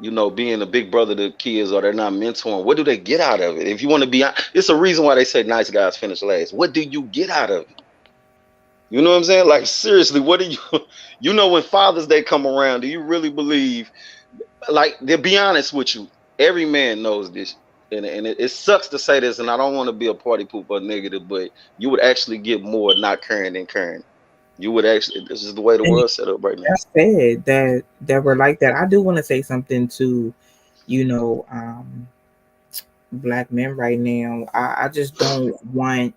you know, being a big brother to kids, or they're not mentoring. What do they get out of it? If you want to be, it's a reason why they say nice guys finish last. What do you get out of it? You know what I'm saying? Like, seriously, what do you, you know, when Father's Day come around, do you really believe? Like, to be honest with you, every man knows this, and it sucks to say this, and I don't want to be a party pooper negative, but you would actually get more not caring than caring. You would actually. This is the way the And world's set up right now. that's sad that we're like that. I do want to say something to, you know, black men right now. I just don't want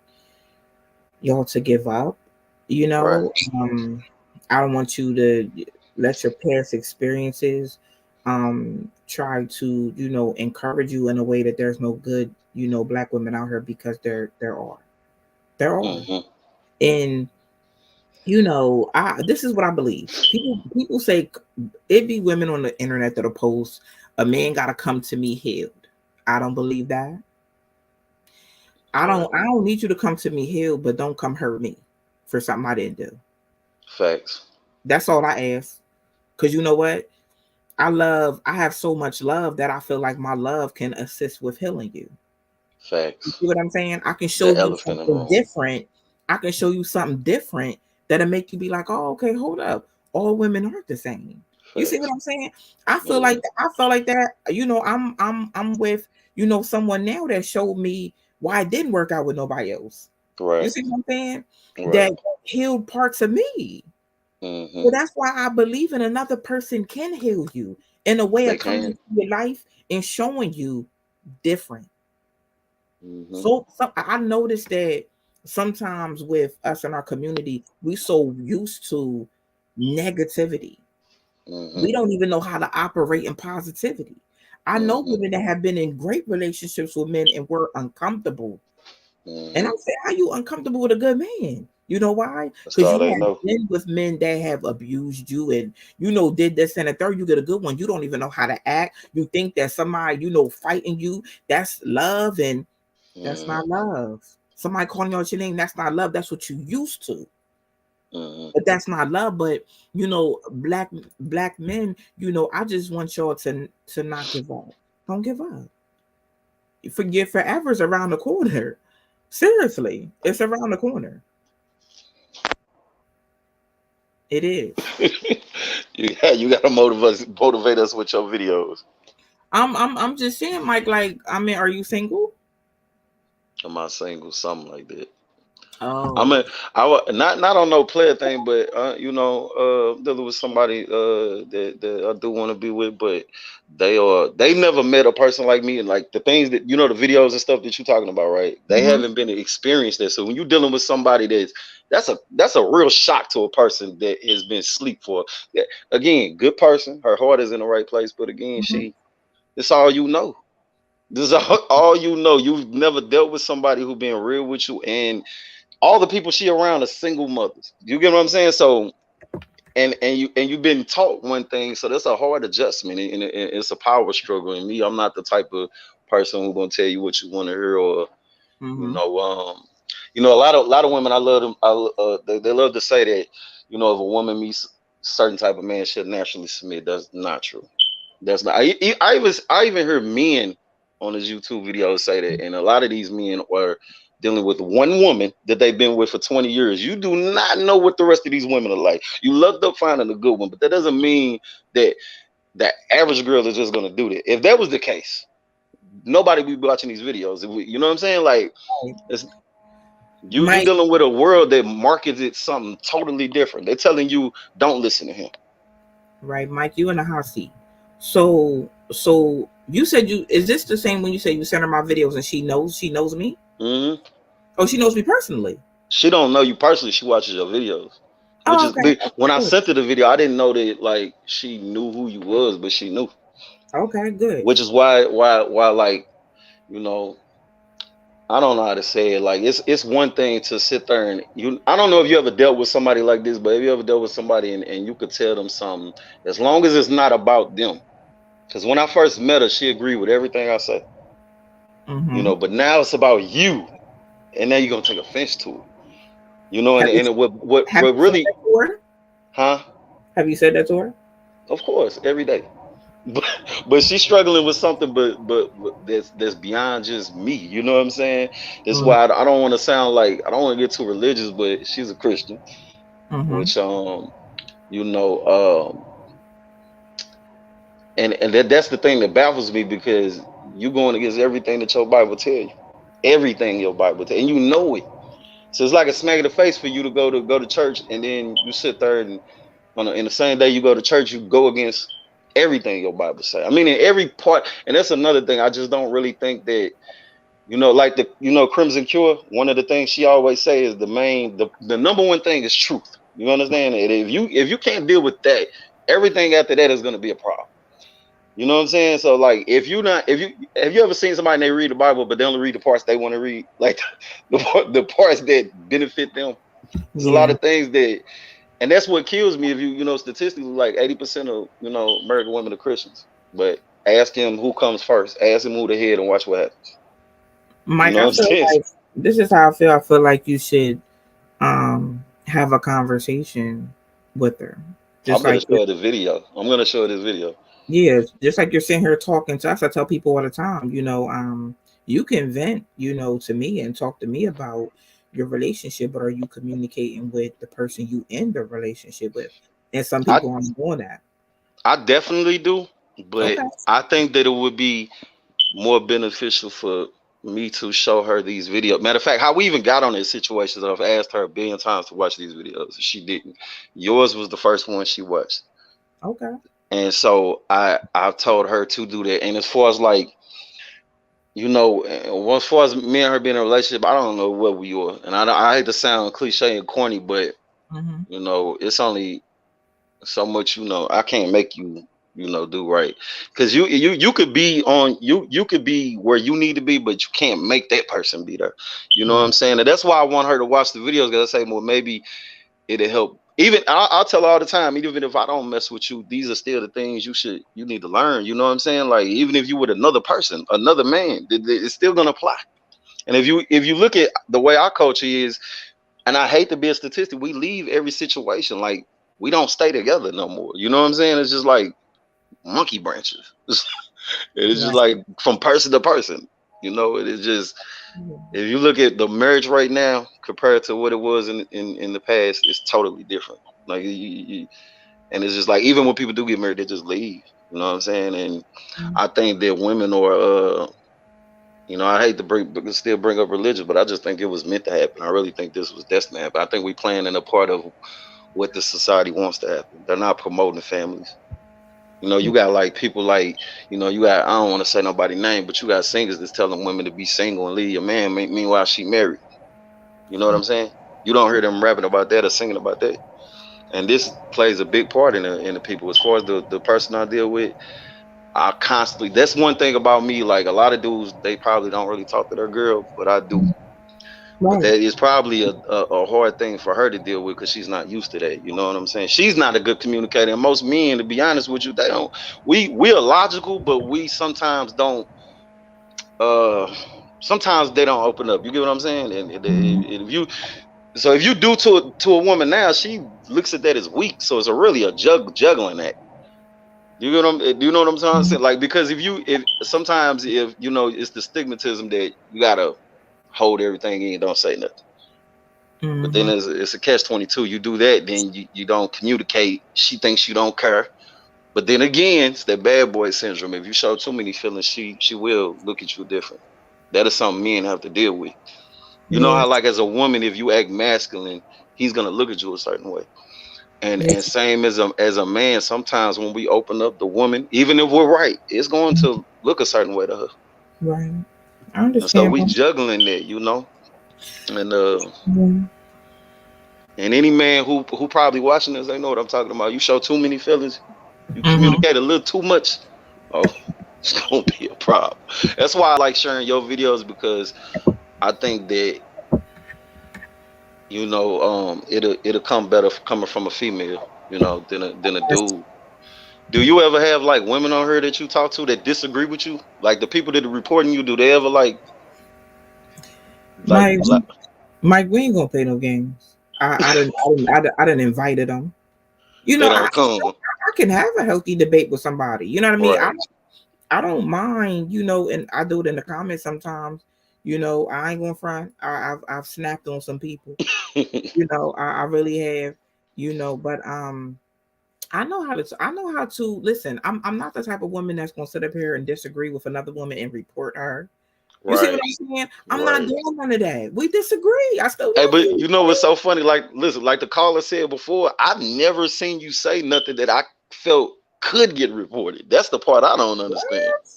y'all to give up. You Right. know, I don't want you to let your past experiences try to, you know, encourage you in a way that there's no good, you know, black women out here, because there are. Mm-hmm. And you know, this is what I believe. People say it be women on the internet that'll post, a man gotta come to me healed. I don't believe that. Right. I don't need you to come to me healed, but don't come hurt me for something I didn't do. Facts. That's all I ask. Cause you know what? I have so much love that I feel like my love can assist with healing you. You Facts. see what I'm saying? I can show The you elephant in the something room. different. I can show you something different that'll make you be like, oh, okay, hold up. All women aren't the same. You see what Facts. I'm saying? I feel Mm-hmm. like I felt like that. You know, I'm with, you know, someone now that showed me why it didn't work out with nobody else. You Right. see what I'm saying? Right. That healed parts of me. Mm-hmm. So that's why I believe in another person can heal you in a way They of coming can. into your life and showing you different. Mm-hmm. So I noticed that sometimes with us in our community, we so used to negativity. Mm-hmm. We don't even know how to operate in positivity. I know Mm-hmm. women that have been in great relationships with men and were uncomfortable. And Mm-hmm. I say, how you uncomfortable with a good man? You know why? That's Because all you they have know. been with men that have abused you and, you know, did this and a third. You get a good one. You don't even know how to act. You think that somebody, you know, fighting you, that's love. And that's Mm-hmm. not love. Somebody calling you out your name, that's not love. That's what you used to. Mm-hmm. But that's not love. But you know, black men, you know, I just want y'all to not give up. Don't give up. Forget forever's around the corner. Seriously, it's around the corner. It is. You got to motivate us with your videos. I'm just saying, Mike. Like, I mean, are you single? Am I single? Something like that. I Oh. mean, not on no player thing, but dealing with somebody that I do want to be with, but they never met a person like me, and like the things that the videos and stuff that you're talking about, right? They Mm-hmm. haven't been experienced that. So when you're dealing with somebody that's a real shock to a person that has been asleep for. Yeah, again, good person, her heart is in the right place, but again, Mm-hmm. it's all you know. This is all you know. You've never dealt with somebody who been real with you, and all the people she around are single mothers. You get what I'm saying? So and you've been taught one thing, so that's a hard adjustment, and it's a power struggle. And me, I'm not the type of person who's gonna tell you what you want to hear, or you Mm-hmm. know, um, a lot of women. I love them. They love to say that if a woman meets a certain type of man, she'll naturally submit. That's not true. That's not. I even heard men on his YouTube videos say that, and a lot of these men are dealing with one woman that they've been with for 20 years. You do not know what the rest of these women are like. You loved up finding a good one, but that doesn't mean that that average girl is just gonna do that. If that was the case, nobody would be watching these videos. You know what I'm saying? Like, Right. it's you Mike, dealing with a world that markets it something totally different. They're telling you don't listen to him. right, Mike, you in the hot seat. So you said you is this the same when you say you send her my videos and she knows me? Hmm. Oh, she knows me personally. She don't know you personally. She watches your videos. Which Oh, is okay. when I Good. sent her the video, I didn't know that like she knew who you was, but she knew. Okay, good. Which is why like you know I don't know how to say it. Like it's one thing to sit there and I don't know if you ever dealt with somebody like this, but have you ever dealt with somebody and you could tell them something as long as it's not about them. Because when I first met her, she agreed with everything I said. Mm-hmm. But now it's about you, and now you're gonna take offense to it. Have you have What you said really, that to her? huh? Have you said that to her? Of course, every day. But, but she's struggling with something, but that's beyond just me. You know what I'm saying? That's Mm-hmm. why I don't want to sound like I don't want to get too religious, but she's a Christian, Mm-hmm. which you know and that's the thing that baffles me because you going against everything that your Bible tell you, everything your Bible tell, and you know it. So it's like a smack in the face for you to go to church and then you sit there and in the same day you go to church, you go against everything your Bible say. I mean, in every part, and that's another thing. I just don't really think that like Crimson Cure. One of the things she always say is the number one thing is truth. You understand? And if you can't deal with that, everything after that is going to be a problem. You know what I'm saying? So like, if you have you ever seen somebody and they read the Bible but they only read the parts they want to read, like the parts that benefit them. There's a lot Yeah. of things that and that's what kills me. If statistically, like 80% of American women are Christians. But ask him who comes first. Ask him who the head, and watch what happens. You Mike, know I what I'm feel saying? like this is how I feel. I feel like you should have a conversation with her. I'm Just gonna like show her the video. I'm gonna show her this video. yeah, just like you're sitting here talking to us. I tell people all the time, you can vent, to me and talk to me about your relationship, but are you communicating with the person you end the relationship with? And some I people aren't doing that. I definitely do, but Okay. I think that it would be more beneficial for me to show her these videos. Matter of fact, how we even got on this situation is I've asked her a billion times to watch these videos. She didn't. Yours was the first one she watched. Okay. And so I've told her to do that. And as far as like, as far as me and her being in a relationship, I don't know what we are. And I hate to sound cliche and corny, but Mm-hmm. it's only so much, I can't make you, do right. Because you could be you could be where you need to be, but you can't make that person be there. You know what I'm Right. saying? And that's why I want her to watch the videos, because I say, well, maybe it'll help. Even I'll tell her all the time, even if I don't mess with you, these are still the things you need to learn. You know what I'm saying? Like, even if you with another person, another man, it's still gonna apply. And if you look at the way our culture is, and I hate to be a statistic, we leave every situation. Like, we don't stay together no more. You know what I'm saying? It's just like monkey branches. It's just Right. like from person to person. It is just, if you look at the marriage right now compared to what it was in the past, it's totally different. Like and it's just like, even when people do get married, they just leave. You know what I'm saying? And I think that women are, I hate to still bring up religion, but I just think it was meant to happen. I really think this was destined to happen. I think we playing in a part of what the society wants to happen. They're not promoting families. You got like people like, you got, I don't want to say nobody's name, but you got singers that's telling women to be single and leave your man. Meanwhile, she married. You know what I'm saying? You don't hear them rapping about that or singing about that. And this plays a big part in the people. As far as the person I deal with, I constantly, that's one thing about me. Like a lot of dudes, they probably don't really talk to their girl, but I do. But Right. that is probably a hard thing for her to deal with because she's not used to that. You know what I'm saying? She's not a good communicator. And most men, to be honest with you, they don't. We are logical, but we sometimes don't. Sometimes they don't open up. You get what I'm saying? And if you do to a woman now, she looks at that as weak. So it's really a juggling act. Do you know what I'm trying to say? Like, because if sometimes if it's the stigmatism that you gotta hold everything in, don't say nothing. But then it's a catch-22. You do that, then you don't communicate. She thinks you don't care. But then again, it's that bad boy syndrome. If you show too many feelings, she will look at you different. That is something men have to deal with. You know Yeah. how, like, as a woman, if you act masculine, he's gonna look at you a certain way. And same as a man, sometimes when we open up the woman, even if we're right, it's going to look a certain way to her. Right. I And so understand. we juggling that, and Mm-hmm. and any man who probably watching this, they know what I'm talking about. You show too many feelings, you communicate a little too much, oh, it's gonna be a problem. That's why I like sharing your videos, because I think that it'll come better coming from a female, than a dude. Do you ever have like women on here that you talk to that disagree with you? Like the people that are reporting you, do they ever Mike, like Mike, we ain't gonna play no games. I didn't invited them. they I don't come? can have a healthy debate with somebody. You know what I mean? Right. I don't mind. And I do it in the comments sometimes. I ain't gonna front. I've snapped on some people. I really have. But I know how to listen. I'm not the type of woman that's gonna sit up here and disagree with another woman and report her. You see what Right. I'm saying? I'm not Right. doing none of that. We disagree. I still Hey, love but you. you know what's so funny? Like, listen, like the caller said before, I've never seen you say nothing that I felt could get reported. That's the part I don't understand. What?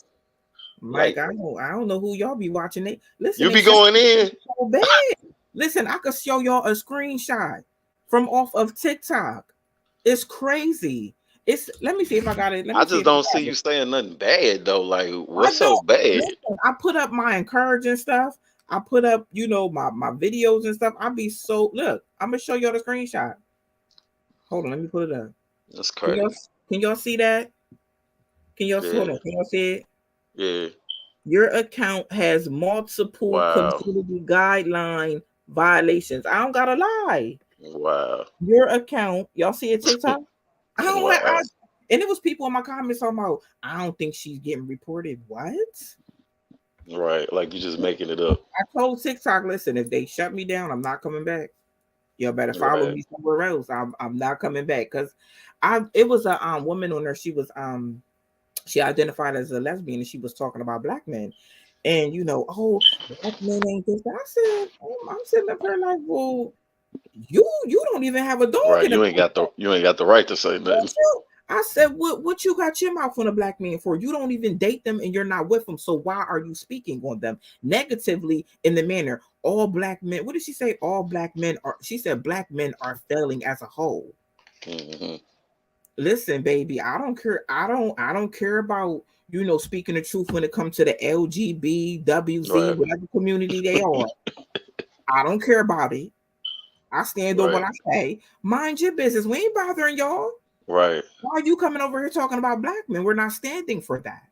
Mike, Like, I don't know who y'all be watching it. Listen, you they be shut going in. so bad. Listen, I could show y'all a screenshot from off of TikTok. It's crazy. Let me see if I got it. Let I me see just if I don't see got you it. saying nothing bad though. Like, I what's so don't bad? listen. I put up my encouraging stuff. I put up, my videos and stuff. I be so look. I'm gonna show y'all the screenshot. Hold on, let me put it up. That's Can y'all crazy. can y'all see that? Can y'all hold Yeah. on? Can y'all see it? Yeah. Your account has multiple Wow. community guideline violations. I don't gotta lie. Wow. Your account, y'all see it TikTok? I don't have, Wow. and it was people in my comments talking about, I don't think she's getting reported. What? Right. Like you just making it up. I told TikTok, listen, if they shut me down, I'm not coming back. Y'all better follow Right. me somewhere else. I'm not coming back because it was a woman on there. She identified as a lesbian and she was talking about black men. And oh, black men ain't this. I said, I'm sitting up here like, well, you don't even have a dog Right. in the You ain't got the right to say nothing. I said, what you got your mouth on a black man for? You don't even date them and you're not with them. So why are you speaking on them negatively in the manner all black men? What did she say? All black men are. She said black men are failing as a whole. Mm-hmm. Listen, baby, I don't care. I don't care about speaking the truth when it comes to the LGBWZ, Right. whatever community they are. I don't care about it. I stand on what Right. I say. Mind your business. We ain't bothering y'all. Right. Why are you coming over here talking about black men? We're not standing for that.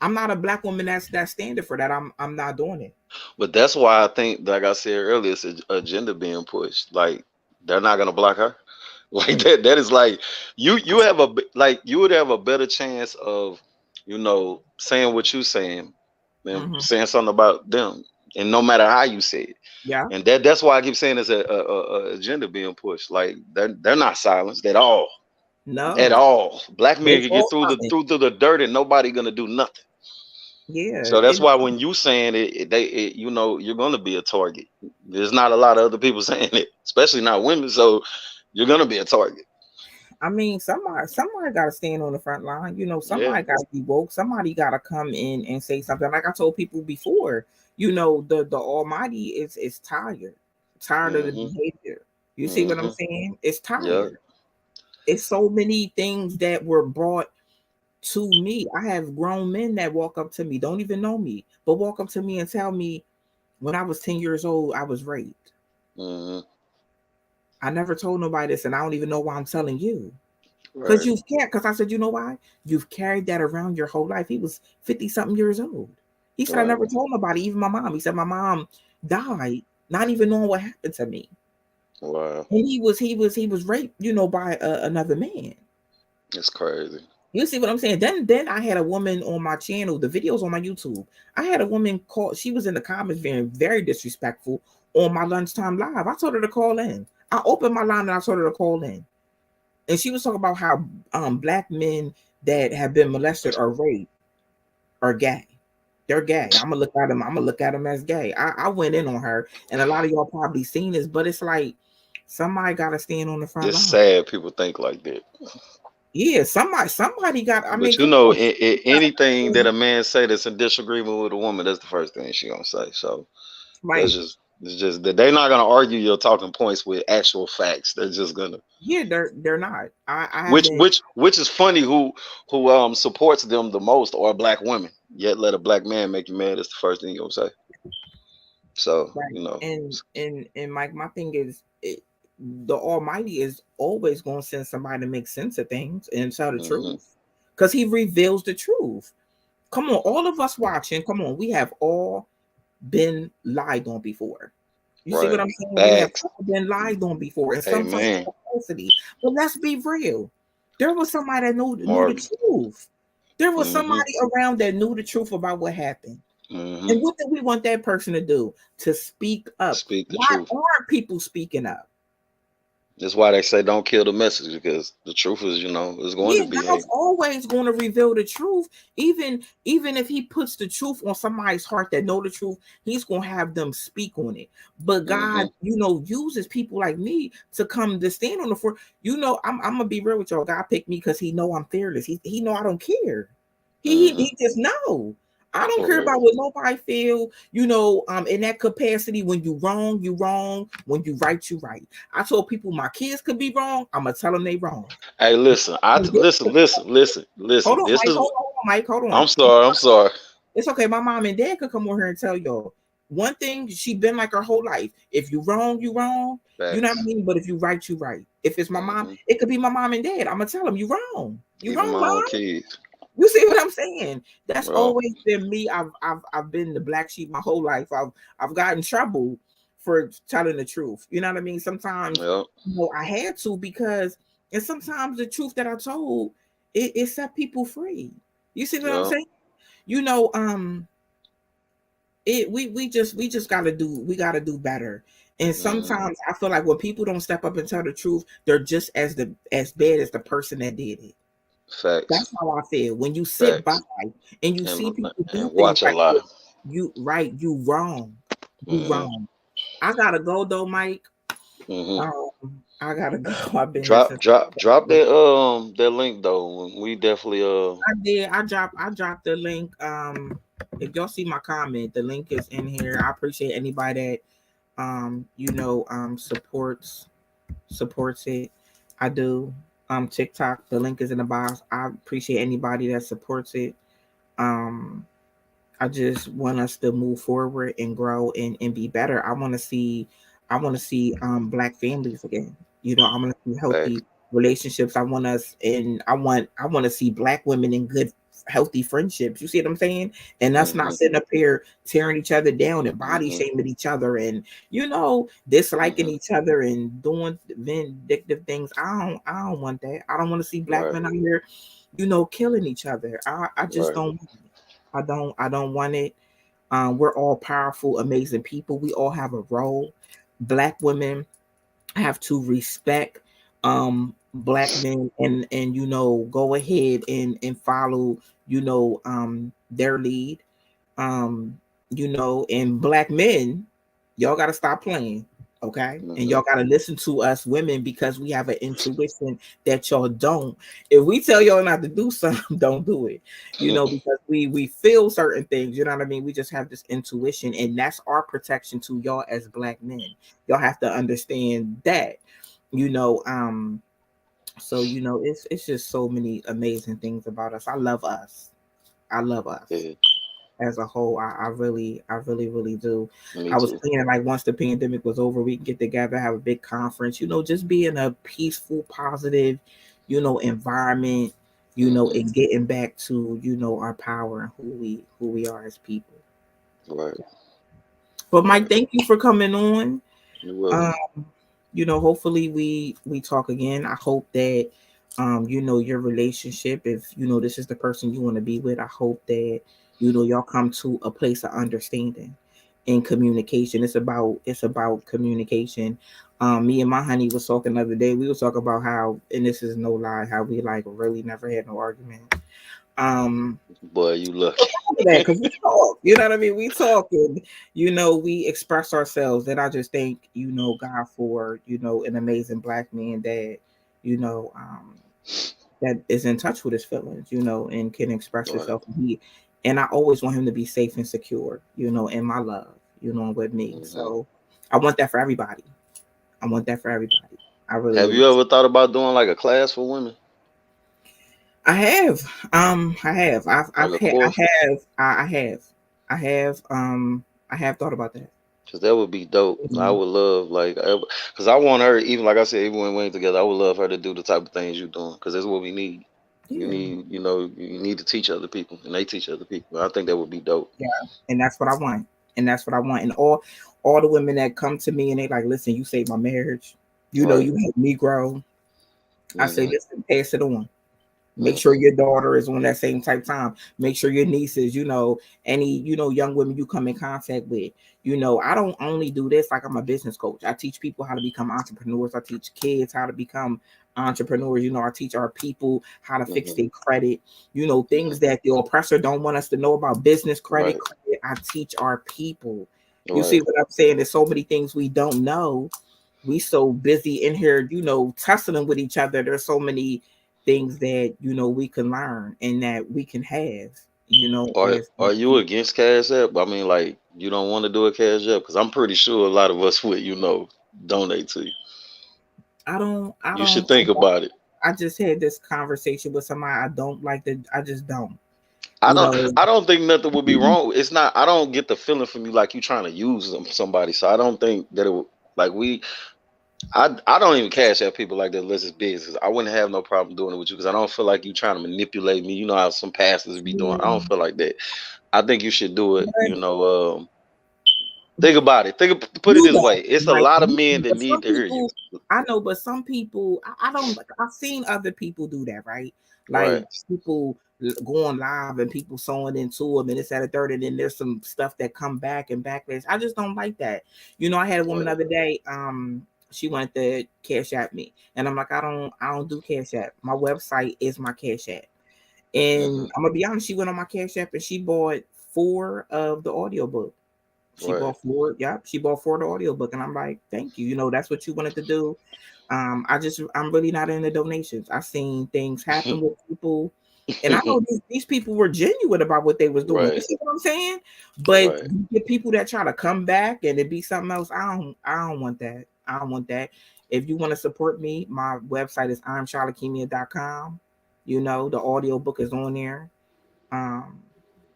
I'm not a black woman that's standing for that. I'm not doing it. But that's why I think, like I said earlier, it's a agenda being pushed. Like they're not gonna block her. Like that is like you have like you would have a better chance of saying what you saying than Mm-hmm. saying something about them. And no matter how you say it. Yeah. And that's why I keep saying it's a agenda being pushed. Like they're not silenced at all. No, at all. Black men they can get all through coming. the dirt and nobody gonna do nothing. Yeah, So that's why when you saying you know, you're gonna be a target. There's not a lot of other people saying it, especially not women. So you're gonna be a target. I mean, somebody got to stand on the front line. You know, Yeah. somebody got to be woke. Somebody got to come in and say something. Like I told people before, you know, the Almighty is tired of the Mm-hmm. behavior. You see what I'm Mm-hmm. saying? It's Yeah. tired. It's so many things that were brought to me. I have grown men that walk up to me, don't even know me, but walk up to me and tell me when I was 10 years old, I was raped. Mm-hmm. I never told nobody this, and I don't even know why I'm telling you. Because Right. you've carried, because I said, you know why? You've carried that around your whole life. He was 50 something years old. He said, I Right. never told nobody, even my mom. He said, my mom died, not even knowing what happened to me. Wow. And he was raped, you know, by another man. It's crazy. You see what I'm saying? Then I had a woman on my channel, the videos on my YouTube. I had a woman call, she was in the comments being very disrespectful on my lunchtime live. I told her to call in. I opened my line and I told her to call in. And she was talking about how black men that have been molested or raped are gay. They're gay. I'm gonna look at them. I'm gonna look at them as gay. I went in on her, and a lot of y'all probably seen this, but it's like somebody got to stand on the front It's line. sad people think like that. Yeah, somebody got. I mean, But you come know, on. anything that a man say that's in disagreement with a woman, that's the first thing she gonna say. So that's Right. just it's just that they're not gonna argue your talking points with actual facts. They're just gonna Yeah, they're not. I have been. which is funny who supports them the most are black women. Yet let a black man make you mad. That's the first thing you gonna say. So Right. you know, And Mike, my thing is the Almighty is always going to send somebody to make sense of things and tell the hmm truth, because He reveals the truth. Come on, all of us watching. Come on, we have all been lied on before. You see what right? I'm saying? We have Facts. all been lied on before in some type Amen. of capacity. But let's be real. There was somebody that knew the Marvin. truth. There was hmm somebody around that knew the truth about what happened. hmm And what do we want that person to do? To speak up. Speak the Why truth. aren't people speaking up? That's why they say don't kill the message because the truth is, you know, is going Yeah, to be God's hate. always going to reveal the truth. Even if He puts the truth on somebody's heart that know the truth, He's going to have them speak on it. But God, hmm you know, uses people like me to come to stand on the floor. You know, I'm gonna be real with y'all. God picked me because He know I'm fearless. He know I don't care. hmm He just know. I don't For care real. about what nobody feel, you know, in that capacity. When you wrong, you wrong. When you right, you right. I told people my kids could be wrong. I'm gonna tell them they wrong. Hey, listen. Hold Listen. on, This Mike. is. Hold on, Mike. Hold on. I'm sorry. I'm sorry. It's okay. My mom and dad could come over here and tell y'all one thing. She been like her whole life. If you wrong, you wrong. You know what I Facts. mean. But if you right, you right. If it's my mom, hmm it could be my mom and dad. I'm gonna tell them you wrong. You Even wrong, my own mom. kids, You see what I'm saying? That's bro. always been me. I've been the black sheep my whole life. I've gotten in trouble for telling the truth. You know what I mean? Sometimes, Yep. you know, I had to, because and sometimes the truth that I told it set people free. You see what I'm Yep. saying? You know, it we just gotta do better. And hmm sometimes I feel like when people don't step up and tell the truth, they're just as bad as the person that did it. Facts. That's how I feel. When you sit by Facts. and you see And people do and things watch a like lie. you right, you wrong. You hmm wrong. I gotta go though, Mike. hmm I gotta go. I've been here Drop, since drop that link though. We definitely I did. I dropped the link. If y'all see my comment, the link is in here. I appreciate anybody that you know supports it. I do. TikTok, the link is in the box. I appreciate anybody that supports it. Um I just want us to move forward and grow and be better. I want to see black families again. You know, I want to see facts. healthy relationships. I want to see black women in good healthy friendships. You see what I'm saying? And us not hmm sitting up here tearing each other down and body hmm shaming each other and disliking hmm each other and doing vindictive things. I don't want that. I don't want to see black Right. men out here, killing each other. I just Right. don't. I don't want it. We're all powerful, amazing people. We all have a role. Black women have to respect black men and go ahead and follow their lead. um and black men, y'all got to stop playing, okay? And Mm-hmm. y'all got to listen to us women, because we have an intuition that y'all don't. If we tell y'all not to do something, don't do it, because we feel certain things, you know what I mean? We just have this intuition, and that's our protection to y'all as black men. Y'all have to understand that, you know um so it's just so many amazing things about us. I love us. I love us Yeah, as a whole. I really do. me I was too. thinking, like, once the pandemic was over, we can get together, have a big conference, just be in a peaceful, positive, environment, Mm-hmm. and getting back to, our power and who we are as people. Right, But Mike, right. thank you for coming on. You're Um, welcome. hopefully we talk again. I hope that your relationship, if this is the person you want to be with, I hope that y'all come to a place of understanding and communication. It's about communication. Me and my honey was talking the other day. We was talking about how, and this is no lie, how we like really never had no argument. Um, Boy, you lucky. that because we talk, you know what I mean? We talk, and we express ourselves. And I just thank God for an amazing black man that you know um that is in touch with his feelings, and can express Right. himself. And I always want him to be safe and secure, in my love, with me. Mm-hmm. So I want that for everybody. I want that for everybody. I really, Have really. you ever thought about doing like a class for women, I have. I have. like I've a had. I course? have. I have. I have. I have thought about that. Cause that would be dope. I Mhm. would love like, cause I want her, even like I said, even when we ain't together, I would love her to do the type of things you're doing. Cause that's what we need. You Yeah. need, you need to teach other people, and they teach other people. I think that would be dope. Yeah. And that's what I want. And that's what I want. And all the women that come to me and they like, listen, you saved my marriage. Right. You helped me grow. I say, Mm-hmm. listen, pass it on. Make sure Mm-hmm. your daughter is on that same type time. Make sure your nieces, any, young women you come in contact with. I don't only do this like I'm a business coach. I teach people how to become entrepreneurs. I teach kids how to become entrepreneurs. I teach our people how to fix Mm-hmm. their credit. Mm-hmm. Things that the oppressor don't want us to know about business credit. Right. I teach our people. You see Right. what I'm saying? There's so many things we don't know. We so busy in here, tussling with each other. There's so many things that we can learn and that we can have, as Are you people. against Cash App? I mean, like, you don't want to do a Cash App? Because I'm pretty sure a lot of us would, donate to you. I don't I You should don't think about it. I just had this conversation with somebody. I don't like that. I just don't, I you don't. know. I don't think nothing would be wrong. It's not. I don't get the feeling from you like you trying to use somebody. So I don't think that it would. Like we. I don't even cash at people like that unless it's business. I wouldn't have no problem doing it with you because I don't feel like you trying to manipulate me. You know how some pastors be doing. I don't feel like that. I think you should do it. But Think about it. Put it do this that. way. It's a Like, lot of men that but need some to hear you. people, I know, but some people, I don't. I've seen other people do that, right? Like Right. people going live and people sewing into them, and it's at a third, and then there's some stuff that come back and backlash. I just don't like that. I had a woman the Right. other day. She wanted to cash at me, and I'm like, I don't do cash app. My website is my cash app, and Hmm. I'm gonna be honest. She went on my cash app and she bought 4 of the audiobook. She Right. bought 4. Yeah, she bought 4 the audiobook. And I'm like, thank you. That's what you wanted to do. I'm really not into donations. I've seen things happen with people. And I know these people were genuine about what they was doing. You Right. see what I'm saying? But Right. the people that try to come back and it be something else, I don't want that. I don't want that. If you want to support me, my website is imsharlakemia.com. The audiobook is on there. Um,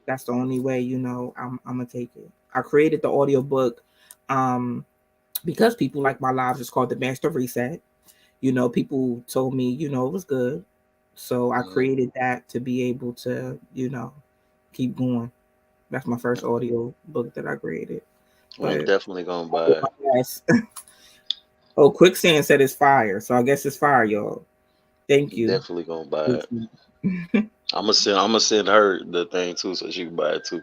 that's the only way, I'm gonna take it. I created the audiobook um because people like my lives. It's called the Master Reset. People told me, it was good. So I Mhm. created that to be able to, keep going. That's my first audio book that I created. Well, I'm But definitely gonna I buy did it. my best. Oh, Quicksand said it's fire. So I guess it's fire, y'all. Thank I'm you. definitely gonna buy it. Quicksand. I'm gonna send her the thing too, so she can buy it too.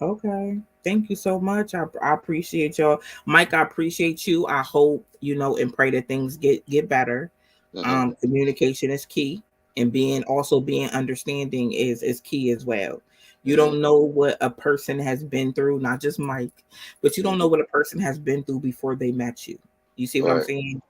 Okay. Thank you so much. I appreciate y'all. Mike, I appreciate you. I hope, and pray that things get better. Hmm. Communication is key, and being understanding is key as well. You Hmm. don't know what a person has been through, not just Mike, but you don't know Hmm. what a person has been through before they met you. You see what I'm Right. saying?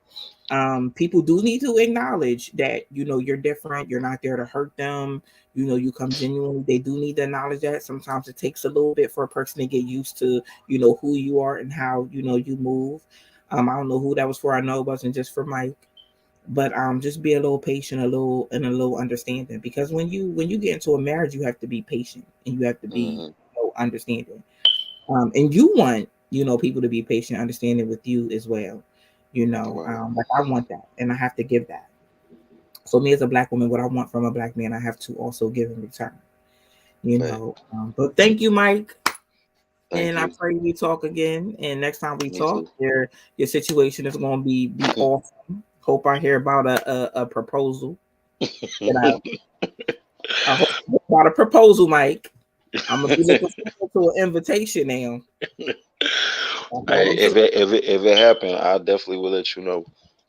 People do need to acknowledge that you're different. You're not there to hurt them. You come genuinely. They do need to acknowledge that. Sometimes it takes a little bit for a person to get used to who you are and how you move. I don't know who that was for. I know it wasn't just for Mike, but just be a little patient, a little understanding, because when you get into a marriage, you have to be patient and you have to be Hmm. understanding. And you want people to be patient, understanding with you as well. Right. Like I want that, and I have to give that. So me as a black woman, what I want from a black man, I have to also give in return. Fact. But thank you, Mike, Thank and I you. pray we talk again. And next time we Me talk, too. your situation is going to be awesome. Hope I hear about a proposal. That I hope about a proposal, Mike. I'm gonna be looking forward to an invitation now. That's all Hey, I'm saying. if it happen, I definitely will let you know.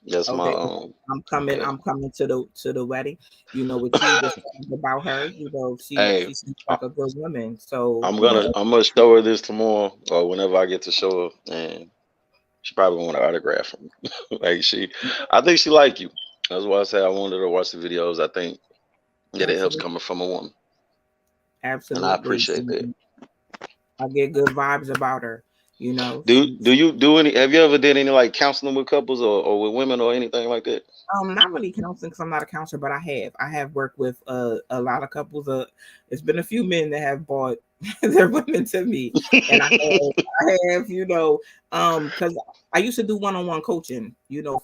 That's my Okay, I'm coming. yeah. I'm coming to the wedding. What you just said about her. Hey, She seems I, like a good woman. So I'm gonna show her this tomorrow or whenever I get to show her, and she probably want an autograph from me. Like I think she like you. That's why I say I wanted her to watch the videos. I think that it helps absolutely, coming from a woman, and I absolutely. appreciate that. I get good vibes about her. Do do you do any? Have you ever did any like counseling with couples or with women or anything like that? Not really counseling because I'm not a counselor, but I have worked with a lot of couples. It's been a few men that have brought their women to me, and I have because I used to do one-on-one coaching,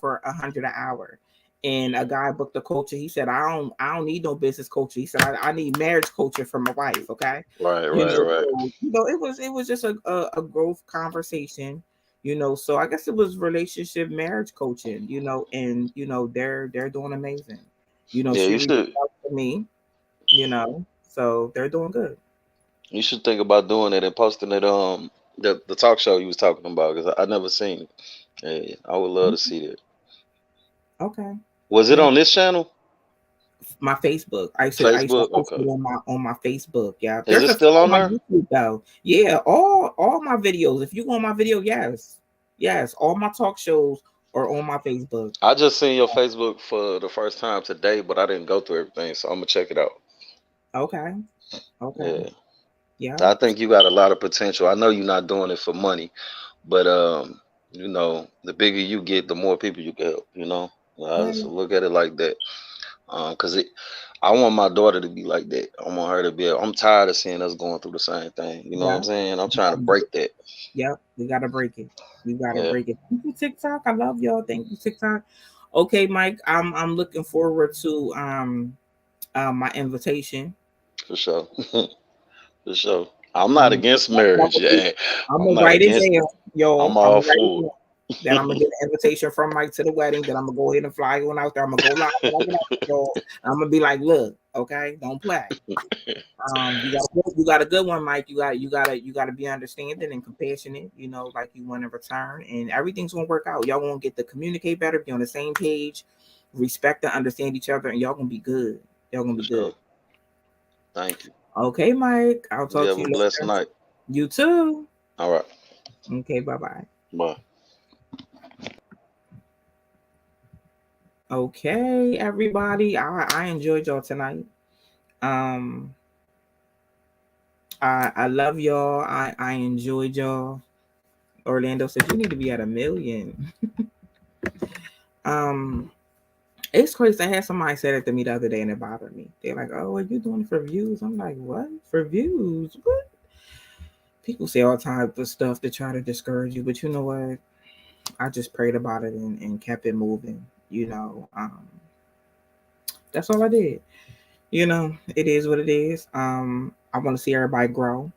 for 100 an hour. And a guy booked a coach. He said, I don't need no business coaching. He said, I need marriage coaching for my wife. Okay. Right, right, right. So, it was just a growth conversation. So I guess it was relationship marriage coaching, and they're doing amazing. Yeah, She you reached should out to me, so they're doing good. you should think about doing it and posting it the talk show you was talking about because I never seen it. Yeah, I would love to see that. Okay. Was it Yeah. on this channel? My Facebook. I used to Facebook? post Okay. it on my Facebook. Yeah. Is There's it a few still on on my there? YouTube though. Yeah, all my videos. If you go on my video, yes. Yes, all my talk shows are on my Facebook. I just seen your Facebook for the first time today, but I didn't go through everything, so I'm gonna check it out. Okay. Okay. Yeah. Yeah. I think you got a lot of potential. I know you're not doing it for money, but the bigger you get, the more people you can help. I just Right. look at it like that. Cause I want my daughter to be like that. I want her to be. I'm tired of seeing us going through the same thing. You know what Yeah. I'm saying? I'm trying to break that. Yep, we gotta break it. We gotta Yeah, break it. Thank you, TikTok. I love y'all. Thank you, TikTok. Okay, Mike. I'm looking forward to my invitation. for sure, for sure. I'm not Um, against marriage. Yeah, I'm I'm gonna not write it against it. down, y'all. I'm I'm all gonna write it for down. Then I'm gonna get an invitation from Mike to the wedding. Then I'm gonna go ahead and fly on out there. I'm gonna go live when I get out there, it. y'all. I'm gonna be like, look, okay, don't play. You got a good one, Mike. You gotta be understanding and compassionate. Like you want to return, and everything's gonna work out. Y'all gonna get to communicate better, be on the same page, respect and understand each other, and y'all gonna be good. Y'all gonna For be good. sure. Thank you. Okay, Mike. I'll You talk have to a you blessed later. night. You too. All right. Okay, bye bye. Bye. Okay, everybody. I enjoyed y'all tonight. Um, I love y'all. I enjoyed y'all. Orlando said you need to be at 1 million. Um, it's crazy. I had somebody say that to me the other day and it bothered me. They're like, "Oh, are you doing it for views?" I'm like, "What for views? What?" People say all type of stuff to try to discourage you, but you know what? I just prayed about it and kept it moving. That's all I did. It is what it is. I want to see everybody grow.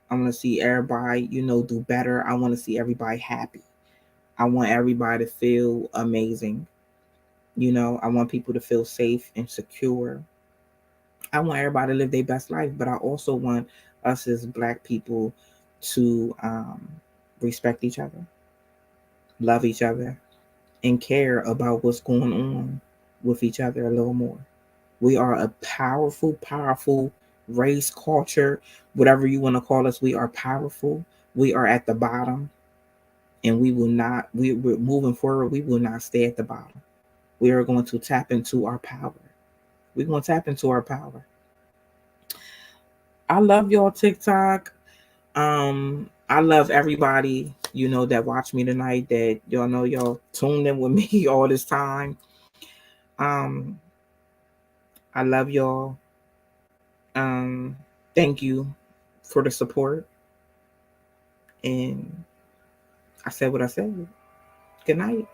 I want to see everybody, do better. I want to see everybody happy. I want everybody to feel amazing. I want people to feel safe and secure. I want everybody to live their best life, but I also want us as black people to respect each other, love each other, and care about what's going on with each other a little more. We are a powerful, powerful race, culture, whatever you want to call us. We are powerful. We are at the bottom, and we will not. We're moving forward. We will not stay at the bottom. We are going to tap into our power. We're going to tap into our power. I love y'all TikTok. I love everybody, that watch me tonight, that y'all know y'all tuned in with me all this time. Um, I love y'all. Um, Thank you for the support. And I said what I said. Good night.